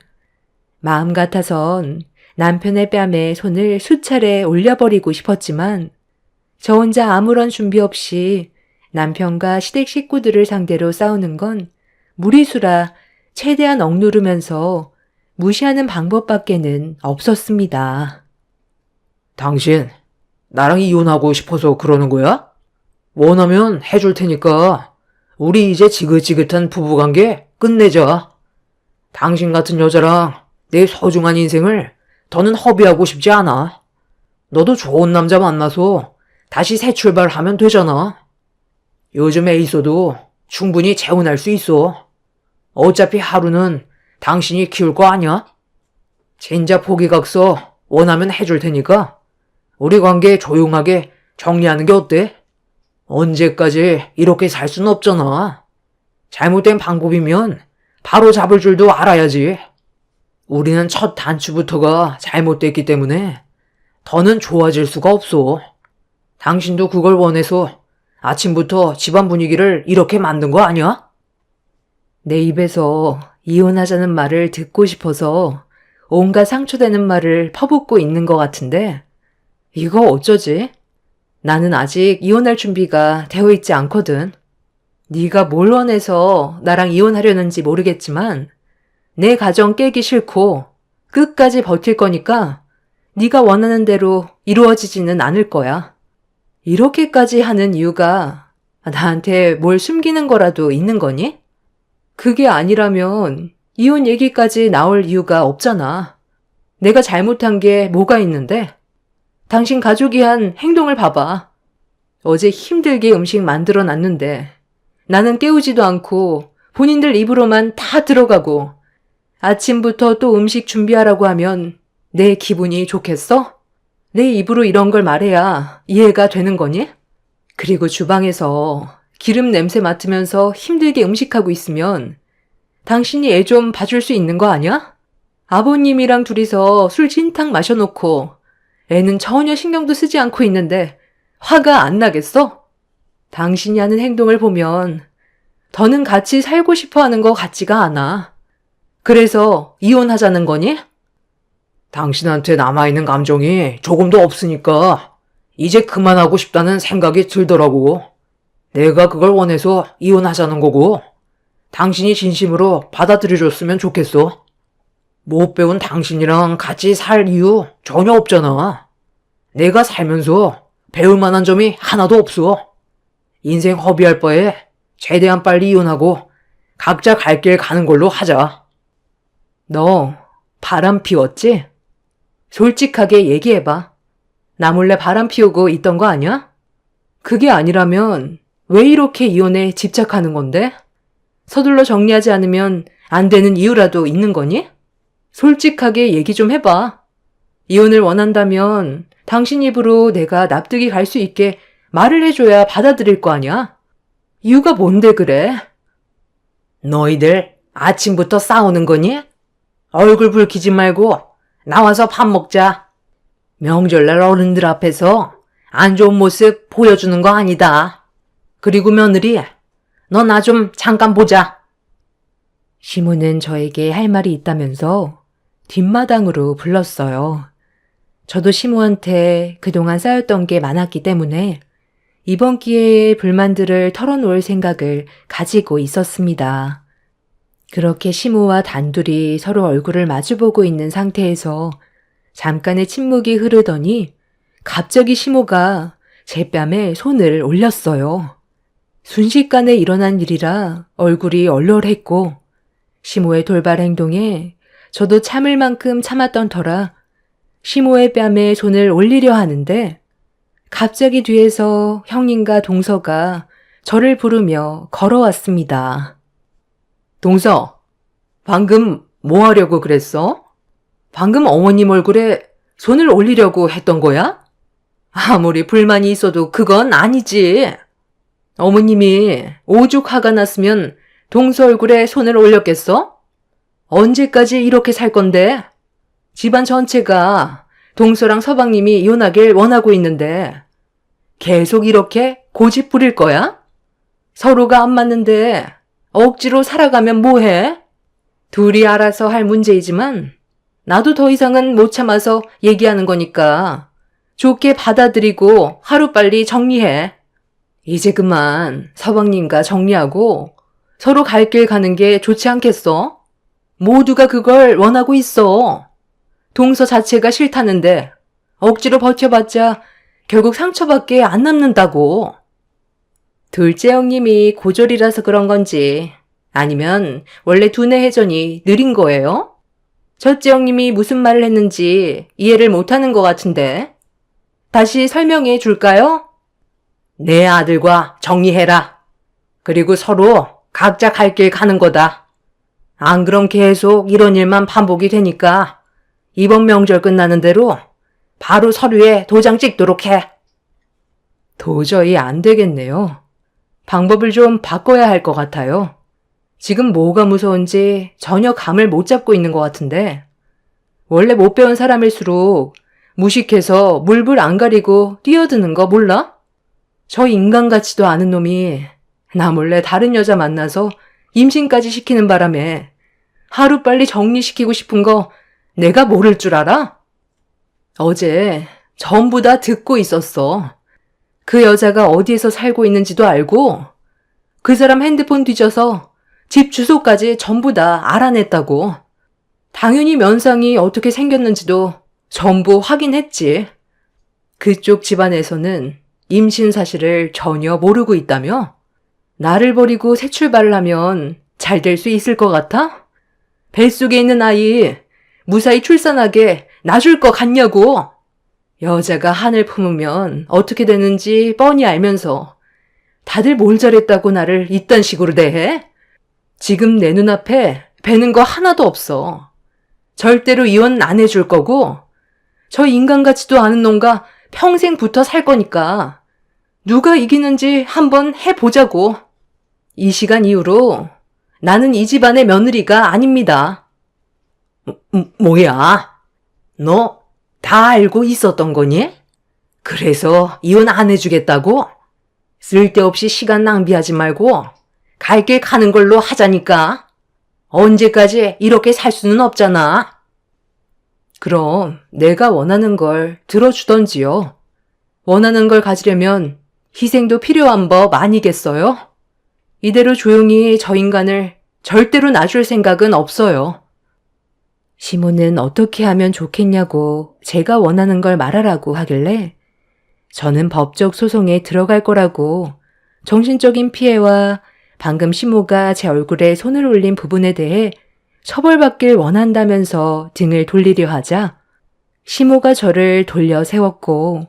마음 같아선 남편의 뺨에 손을 수차례 올려버리고 싶었지만 저 혼자 아무런 준비 없이 남편과 시댁 식구들을 상대로 싸우는 건 무리수라 최대한 억누르면서 무시하는 방법밖에는 없었습니다. 당신, 나랑 이혼하고 싶어서 그러는 거야? 원하면 해줄 테니까 우리 이제 지긋지긋한 부부관계 끝내자. 당신 같은 여자랑 내 소중한 인생을 더는 허비하고 싶지 않아. 너도 좋은 남자 만나서 다시 새 출발하면 되잖아. 요즘에 있어도 충분히 재혼할 수 있어. 어차피 하루는 당신이 키울 거 아니야? 진짜 포기각서 원하면 해줄 테니까 우리 관계 조용하게 정리하는 게 어때? 언제까지 이렇게 살 순 없잖아. 잘못된 방법이면 바로 잡을 줄도 알아야지. 우리는 첫 단추부터가 잘못됐기 때문에 더는 좋아질 수가 없어. 당신도 그걸 원해서 아침부터 집안 분위기를 이렇게 만든 거 아니야? 내 입에서 이혼하자는 말을 듣고 싶어서 온갖 상처되는 말을 퍼붓고 있는 것 같은데 이거 어쩌지? 나는 아직 이혼할 준비가 되어 있지 않거든. 네가 뭘 원해서 나랑 이혼하려는지 모르겠지만 내 가정 깨기 싫고 끝까지 버틸 거니까 네가 원하는 대로 이루어지지는 않을 거야. 이렇게까지 하는 이유가 나한테 뭘 숨기는 거라도 있는 거니? 그게 아니라면 이혼 얘기까지 나올 이유가 없잖아. 내가 잘못한 게 뭐가 있는데? 당신 가족이 한 행동을 봐봐. 어제 힘들게 음식 만들어 놨는데 나는 깨우지도 않고 본인들 입으로만 다 들어가고 아침부터 또 음식 준비하라고 하면 내 기분이 좋겠어? 내 입으로 이런 걸 말해야 이해가 되는 거니? 그리고 주방에서 기름 냄새 맡으면서 힘들게 음식하고 있으면 당신이 애 좀 봐줄 수 있는 거 아니야? 아버님이랑 둘이서 술 진탕 마셔놓고 애는 전혀 신경도 쓰지 않고 있는데 화가 안 나겠어? 당신이 하는 행동을 보면 더는 같이 살고 싶어 하는 것 같지가 않아. 그래서 이혼하자는 거니? 당신한테 남아있는 감정이 조금도 없으니까 이제 그만하고 싶다는 생각이 들더라고. 내가 그걸 원해서 이혼하자는 거고 당신이 진심으로 받아들여줬으면 좋겠어. 못 배운 당신이랑 같이 살 이유 전혀 없잖아. 내가 살면서 배울 만한 점이 하나도 없어. 인생 허비할 바에 최대한 빨리 이혼하고 각자 갈 길 가는 걸로 하자. 너 바람 피웠지? 솔직하게 얘기해봐. 나 몰래 바람 피우고 있던 거 아니야? 그게 아니라면 왜 이렇게 이혼에 집착하는 건데? 서둘러 정리하지 않으면 안 되는 이유라도 있는 거니? 솔직하게 얘기 좀 해봐. 이혼을 원한다면 당신 입으로 내가 납득이 갈 수 있게 말을 해줘야 받아들일 거 아니야? 이유가 뭔데 그래? 너희들 아침부터 싸우는 거니? 얼굴 붉히지 말고 나와서 밥 먹자. 명절날 어른들 앞에서 안 좋은 모습 보여주는 거 아니다. 그리고 며느리, 너 나 좀 잠깐 보자. 시무는 저에게 할 말이 있다면서 뒷마당으로 불렀어요. 저도 시무한테 그동안 쌓였던 게 많았기 때문에 이번 기회에 불만들을 털어놓을 생각을 가지고 있었습니다. 그렇게 시무와 단둘이 서로 얼굴을 마주보고 있는 상태에서 잠깐의 침묵이 흐르더니 갑자기 시무가 제 뺨에 손을 올렸어요. 순식간에 일어난 일이라 얼굴이 얼얼했고 시모의 돌발 행동에 저도 참을 만큼 참았던 터라 시모의 뺨에 손을 올리려 하는데 갑자기 뒤에서 형님과 동서가 저를 부르며 걸어왔습니다. 동서, 방금 뭐 하려고 그랬어? 방금 어머님 얼굴에 손을 올리려고 했던 거야? 아무리 불만이 있어도 그건 아니지. 어머님이 오죽 화가 났으면 동서 얼굴에 손을 올렸겠어? 언제까지 이렇게 살 건데? 집안 전체가 동서랑 서방님이 이혼하길 원하고 있는데 계속 이렇게 고집 부릴 거야? 서로가 안 맞는데 억지로 살아가면 뭐해? 둘이 알아서 할 문제이지만 나도 더 이상은 못 참아서 얘기하는 거니까 좋게 받아들이고 하루빨리 정리해. 이제 그만 서방님과 정리하고 서로 갈 길 가는 게 좋지 않겠어? 모두가 그걸 원하고 있어. 동서 자체가 싫다는데 억지로 버텨봤자 결국 상처밖에 안 남는다고. 둘째 형님이 고졸이라서 그런 건지 아니면 원래 두뇌 회전이 느린 거예요? 첫째 형님이 무슨 말을 했는지 이해를 못하는 것 같은데 다시 설명해 줄까요? 내 아들과 정리해라. 그리고 서로 각자 갈 길 가는 거다. 안 그럼 계속 이런 일만 반복이 되니까 이번 명절 끝나는 대로 바로 서류에 도장 찍도록 해. 도저히 안 되겠네요. 방법을 좀 바꿔야 할 것 같아요. 지금 뭐가 무서운지 전혀 감을 못 잡고 있는 것 같은데 원래 못 배운 사람일수록 무식해서 물불 안 가리고 뛰어드는 거 몰라? 저 인간 같지도 않은 놈이 나 몰래 다른 여자 만나서 임신까지 시키는 바람에 하루빨리 정리시키고 싶은 거 내가 모를 줄 알아? 어제 전부 다 듣고 있었어. 그 여자가 어디에서 살고 있는지도 알고 그 사람 핸드폰 뒤져서 집 주소까지 전부 다 알아냈다고. 당연히 면상이 어떻게 생겼는지도 전부 확인했지. 그쪽 집안에서는 임신 사실을 전혀 모르고 있다며? 나를 버리고 새 출발을 하면 잘 될 수 있을 것 같아? 뱃속에 있는 아이 무사히 출산하게 놔줄 것 같냐고? 여자가 한을 품으면 어떻게 되는지 뻔히 알면서 다들 뭘 잘했다고 나를 이딴 식으로 대해? 지금 내 눈앞에 배는 거 하나도 없어. 절대로 이혼 안 해줄 거고, 저 인간 같지도 않은 놈과 평생 붙어 살 거니까 누가 이기는지 한번 해보자고. 이 시간 이후로 나는 이 집안의 며느리가 아닙니다. 뭐야? 너 다 알고 있었던 거니? 그래서 이혼 안 해주겠다고? 쓸데없이 시간 낭비하지 말고 갈 길 가는 걸로 하자니까. 언제까지 이렇게 살 수는 없잖아. 그럼 내가 원하는 걸 들어주던지요. 원하는 걸 가지려면 희생도 필요한 법 아니겠어요? 이대로 조용히 저 인간을 절대로 놔줄 생각은 없어요. 시모는 어떻게 하면 좋겠냐고 제가 원하는 걸 말하라고 하길래 저는 법적 소송에 들어갈 거라고 정신적인 피해와 방금 시모가 제 얼굴에 손을 올린 부분에 대해 처벌받길 원한다면서 등을 돌리려 하자 시모가 저를 돌려 세웠고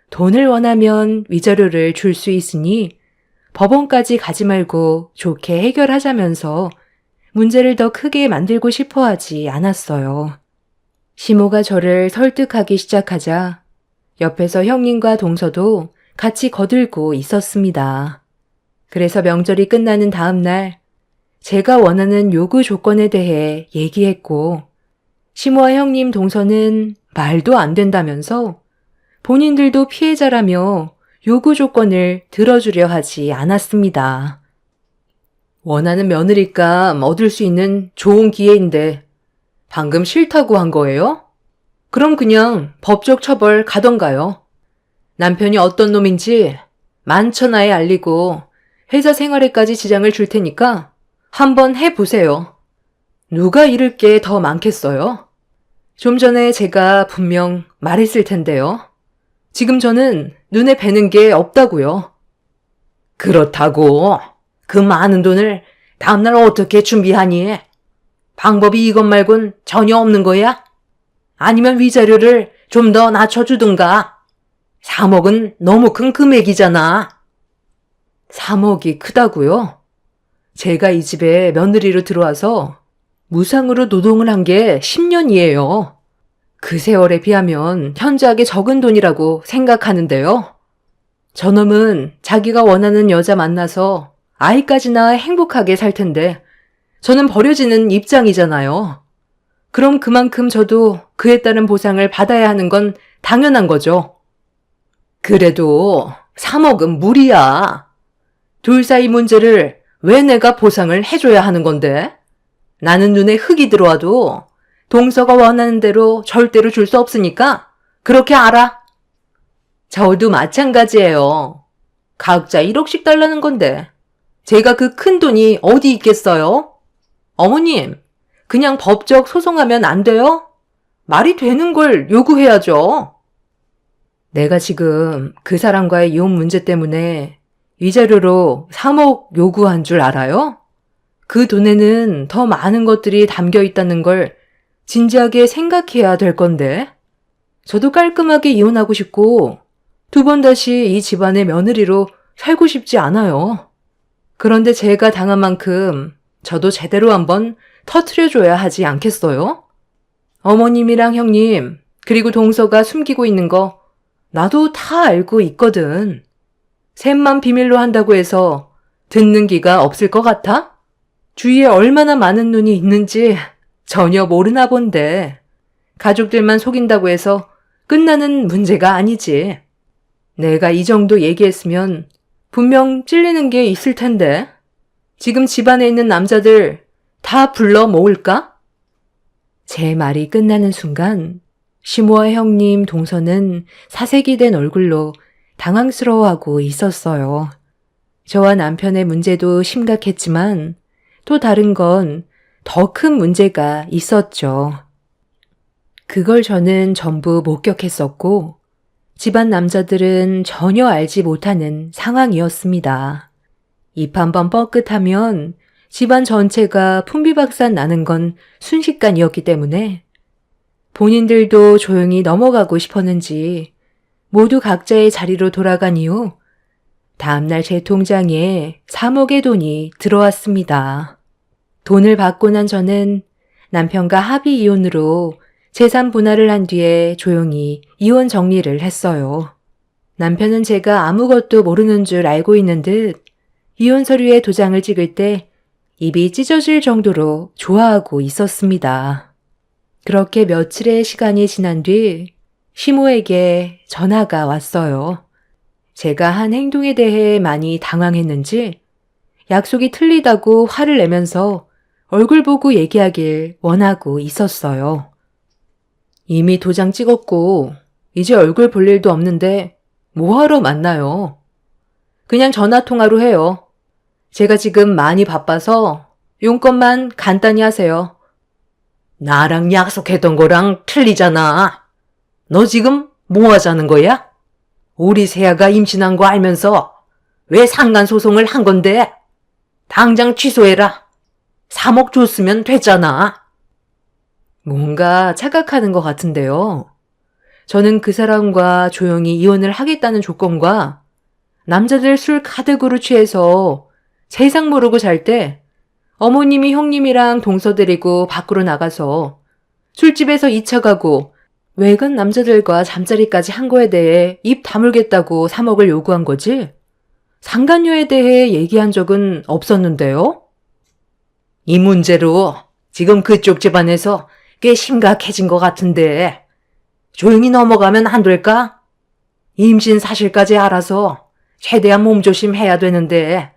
돈을 원하면 위자료를 줄 수 있으니 법원까지 가지 말고 좋게 해결하자면서 문제를 더 크게 만들고 싶어 하지 않았어요. 시모가 저를 설득하기 시작하자 옆에서 형님과 동서도 같이 거들고 있었습니다. 그래서 명절이 끝나는 다음 날 제가 원하는 요구 조건에 대해 얘기했고 시모와 형님 동서는 말도 안 된다면서 본인들도 피해자라며 요구 조건을 들어주려 하지 않았습니다. 원하는 며느리감 얻을 수 있는 좋은 기회인데 방금 싫다고 한 거예요? 그럼 그냥 법적 처벌 가던가요. 남편이 어떤 놈인지 만천하에 알리고 회사 생활에까지 지장을 줄 테니까 한번 해보세요. 누가 잃을 게 더 많겠어요? 좀 전에 제가 분명 말했을 텐데요. 지금 저는 눈에 뵈는 게 없다고요. 그렇다고 그 많은 돈을 다음날 어떻게 준비하니? 방법이 이것 말곤 전혀 없는 거야? 아니면 위자료를 좀 더 낮춰주든가? 3억은 너무 큰 금액이잖아. 3억이 크다고요? 제가 이 집에 며느리로 들어와서 무상으로 노동을 한 게 10년이에요. 그 세월에 비하면 현저하게 적은 돈이라고 생각하는데요. 저놈은 자기가 원하는 여자 만나서 아이까지 낳아 행복하게 살 텐데 저는 버려지는 입장이잖아요. 그럼 그만큼 저도 그에 따른 보상을 받아야 하는 건 당연한 거죠. 그래도 3억은 무리야. 둘 사이 문제를 왜 내가 보상을 해줘야 하는 건데? 나는 눈에 흙이 들어와도 동서가 원하는 대로 절대로 줄 수 없으니까 그렇게 알아. 저도 마찬가지예요. 각자 1억씩 달라는 건데 제가 그 큰 돈이 어디 있겠어요? 어머님, 그냥 법적 소송하면 안 돼요? 말이 되는 걸 요구해야죠. 내가 지금 그 사람과의 이혼 문제 때문에 위자료로 3억 요구한 줄 알아요? 그 돈에는 더 많은 것들이 담겨 있다는 걸 진지하게 생각해야 될 건데. 저도 깔끔하게 이혼하고 싶고 2번 다시 이 집안의 며느리로 살고 싶지 않아요. 그런데 제가 당한 만큼 저도 제대로 한번 터트려줘야 하지 않겠어요? 어머님이랑 형님, 그리고 동서가 숨기고 있는 거 나도 다 알고 있거든. 셋만 비밀로 한다고 해서 듣는 기가 없을 것 같아? 주위에 얼마나 많은 눈이 있는지 전혀 모르나 본데 가족들만 속인다고 해서 끝나는 문제가 아니지. 내가 이 정도 얘기했으면 분명 찔리는 게 있을 텐데 지금 집안에 있는 남자들 다 불러 모을까? 제 말이 끝나는 순간 시모와 형님 동서는 사색이 된 얼굴로 당황스러워하고 있었어요. 저와 남편의 문제도 심각했지만 또 다른 건 더 큰 문제가 있었죠. 그걸 저는 전부 목격했었고 집안 남자들은 전혀 알지 못하는 상황이었습니다. 입 한번 뻐끗하면 집안 전체가 풍비박산 나는 건 순식간이었기 때문에 본인들도 조용히 넘어가고 싶었는지 모두 각자의 자리로 돌아간 이후 다음날 제 통장에 3억의 돈이 들어왔습니다. 돈을 받고 난 저는 남편과 합의 이혼으로 재산 분할을 한 뒤에 조용히 이혼 정리를 했어요. 남편은 제가 아무것도 모르는 줄 알고 있는 듯 이혼 서류에 도장을 찍을 때 입이 찢어질 정도로 좋아하고 있었습니다. 그렇게 며칠의 시간이 지난 뒤 시모에게 전화가 왔어요. 제가 한 행동에 대해 많이 당황했는지 약속이 틀리다고 화를 내면서 얼굴 보고 얘기하길 원하고 있었어요. 이미 도장 찍었고 이제 얼굴 볼 일도 없는데 뭐하러 만나요? 그냥 전화통화로 해요. 제가 지금 많이 바빠서 용건만 간단히 하세요. 나랑 약속했던 거랑 틀리잖아. 너 지금 뭐 하자는 거야? 우리 세아가 임신한 거 알면서 왜 상간소송을 한 건데? 당장 취소해라. 3억 줬으면 됐잖아. 뭔가 착각하는 것 같은데요. 저는 그 사람과 조용히 이혼을 하겠다는 조건과 남자들 술 가득으로 취해서 세상 모르고 잘 때 어머님이 형님이랑 동서 데리고 밖으로 나가서 술집에서 2차 가고 외간 남자들과 잠자리까지 한 거에 대해 입 다물겠다고 3억을 요구한 거지? 상간녀에 대해 얘기한 적은 없었는데요? 이 문제로 지금 그쪽 집안에서 꽤 심각해진 것 같은데 조용히 넘어가면 안 될까? 임신 사실까지 알아서 최대한 몸조심 해야 되는데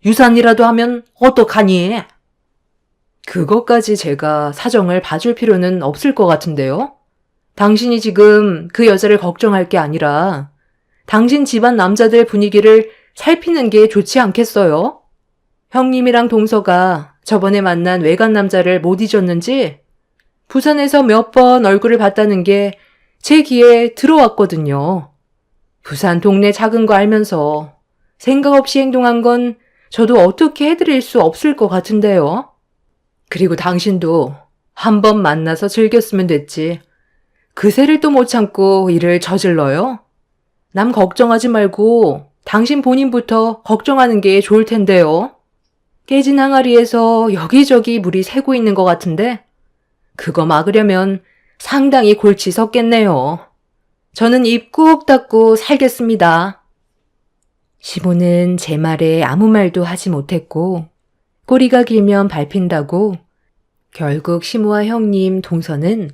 유산이라도 하면 어떡하니? 그것까지 제가 사정을 봐줄 필요는 없을 것 같은데요? 당신이 지금 그 여자를 걱정할 게 아니라 당신 집안 남자들 분위기를 살피는 게 좋지 않겠어요? 형님이랑 동서가 저번에 만난 외간 남자를 못 잊었는지 부산에서 몇 번 얼굴을 봤다는 게 제 귀에 들어왔거든요. 부산 동네 작은 거 알면서 생각 없이 행동한 건 저도 어떻게 해드릴 수 없을 것 같은데요. 그리고 당신도 한 번 만나서 즐겼으면 됐지. 그새를 또 못 참고 일을 저질러요? 남 걱정하지 말고 당신 본인부터 걱정하는 게 좋을 텐데요. 깨진 항아리에서 여기저기 물이 새고 있는 것 같은데 그거 막으려면 상당히 골치 섰겠네요. 저는 입 꾹 닫고 살겠습니다. 시모는 제 말에 아무 말도 하지 못했고 꼬리가 길면 밟힌다고 결국 시모와 형님 동서는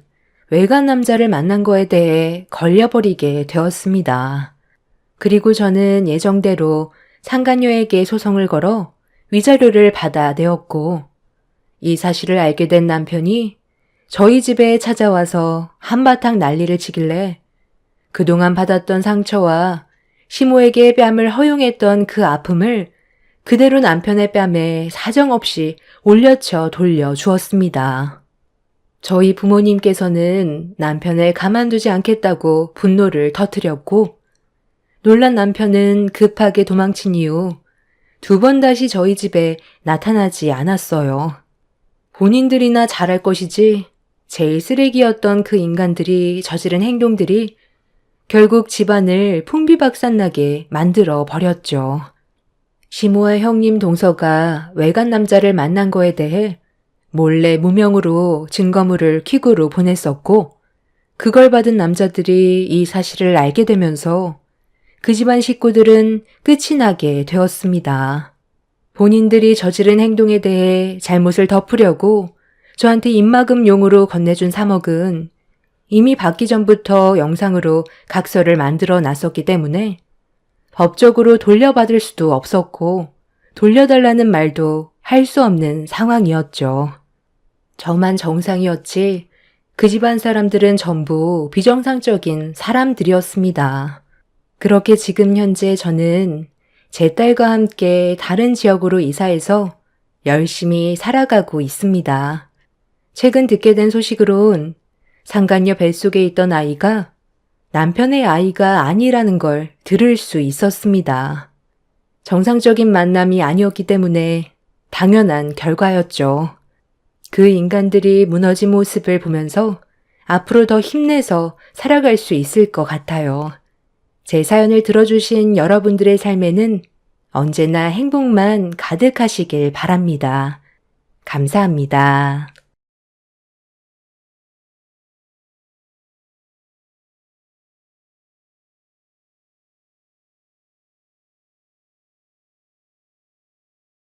외간 남자를 만난 거에 대해 걸려버리게 되었습니다. 그리고 저는 예정대로 상간녀에게 소송을 걸어 위자료를 받아내었고 이 사실을 알게 된 남편이 저희 집에 찾아와서 한바탕 난리를 치길래 그동안 받았던 상처와 시모에게 뺨을 허용했던 그 아픔을 그대로 남편의 뺨에 사정없이 올려쳐 돌려주었습니다. 저희 부모님께서는 남편을 가만두지 않겠다고 분노를 터뜨렸고 놀란 남편은 급하게 도망친 이후 2번 다시 저희 집에 나타나지 않았어요. 본인들이나 잘할 것이지 제일 쓰레기였던 그 인간들이 저지른 행동들이 결국 집안을 풍비박산나게 만들어 버렸죠. 시모와 형님 동서가 외간 남자를 만난 거에 대해 몰래 무명으로 증거물을 퀵으로 보냈었고 그걸 받은 남자들이 이 사실을 알게 되면서 그 집안 식구들은 끝이 나게 되었습니다. 본인들이 저지른 행동에 대해 잘못을 덮으려고 저한테 입막음용으로 건네준 3억은 이미 받기 전부터 영상으로 각서를 만들어 놨었기 때문에 법적으로 돌려받을 수도 없었고 돌려달라는 말도 할 수 없는 상황이었죠. 저만 정상이었지 그 집안 사람들은 전부 비정상적인 사람들이었습니다. 그렇게 지금 현재 저는 제 딸과 함께 다른 지역으로 이사해서 열심히 살아가고 있습니다. 최근 듣게 된 소식으론 상간녀 뱃속에 있던 아이가 남편의 아이가 아니라는 걸 들을 수 있었습니다. 정상적인 만남이 아니었기 때문에 당연한 결과였죠. 그 인간들이 무너진 모습을 보면서 앞으로 더 힘내서 살아갈 수 있을 것 같아요. 제 사연을 들어주신 여러분들의 삶에는 언제나 행복만 가득하시길 바랍니다. 감사합니다.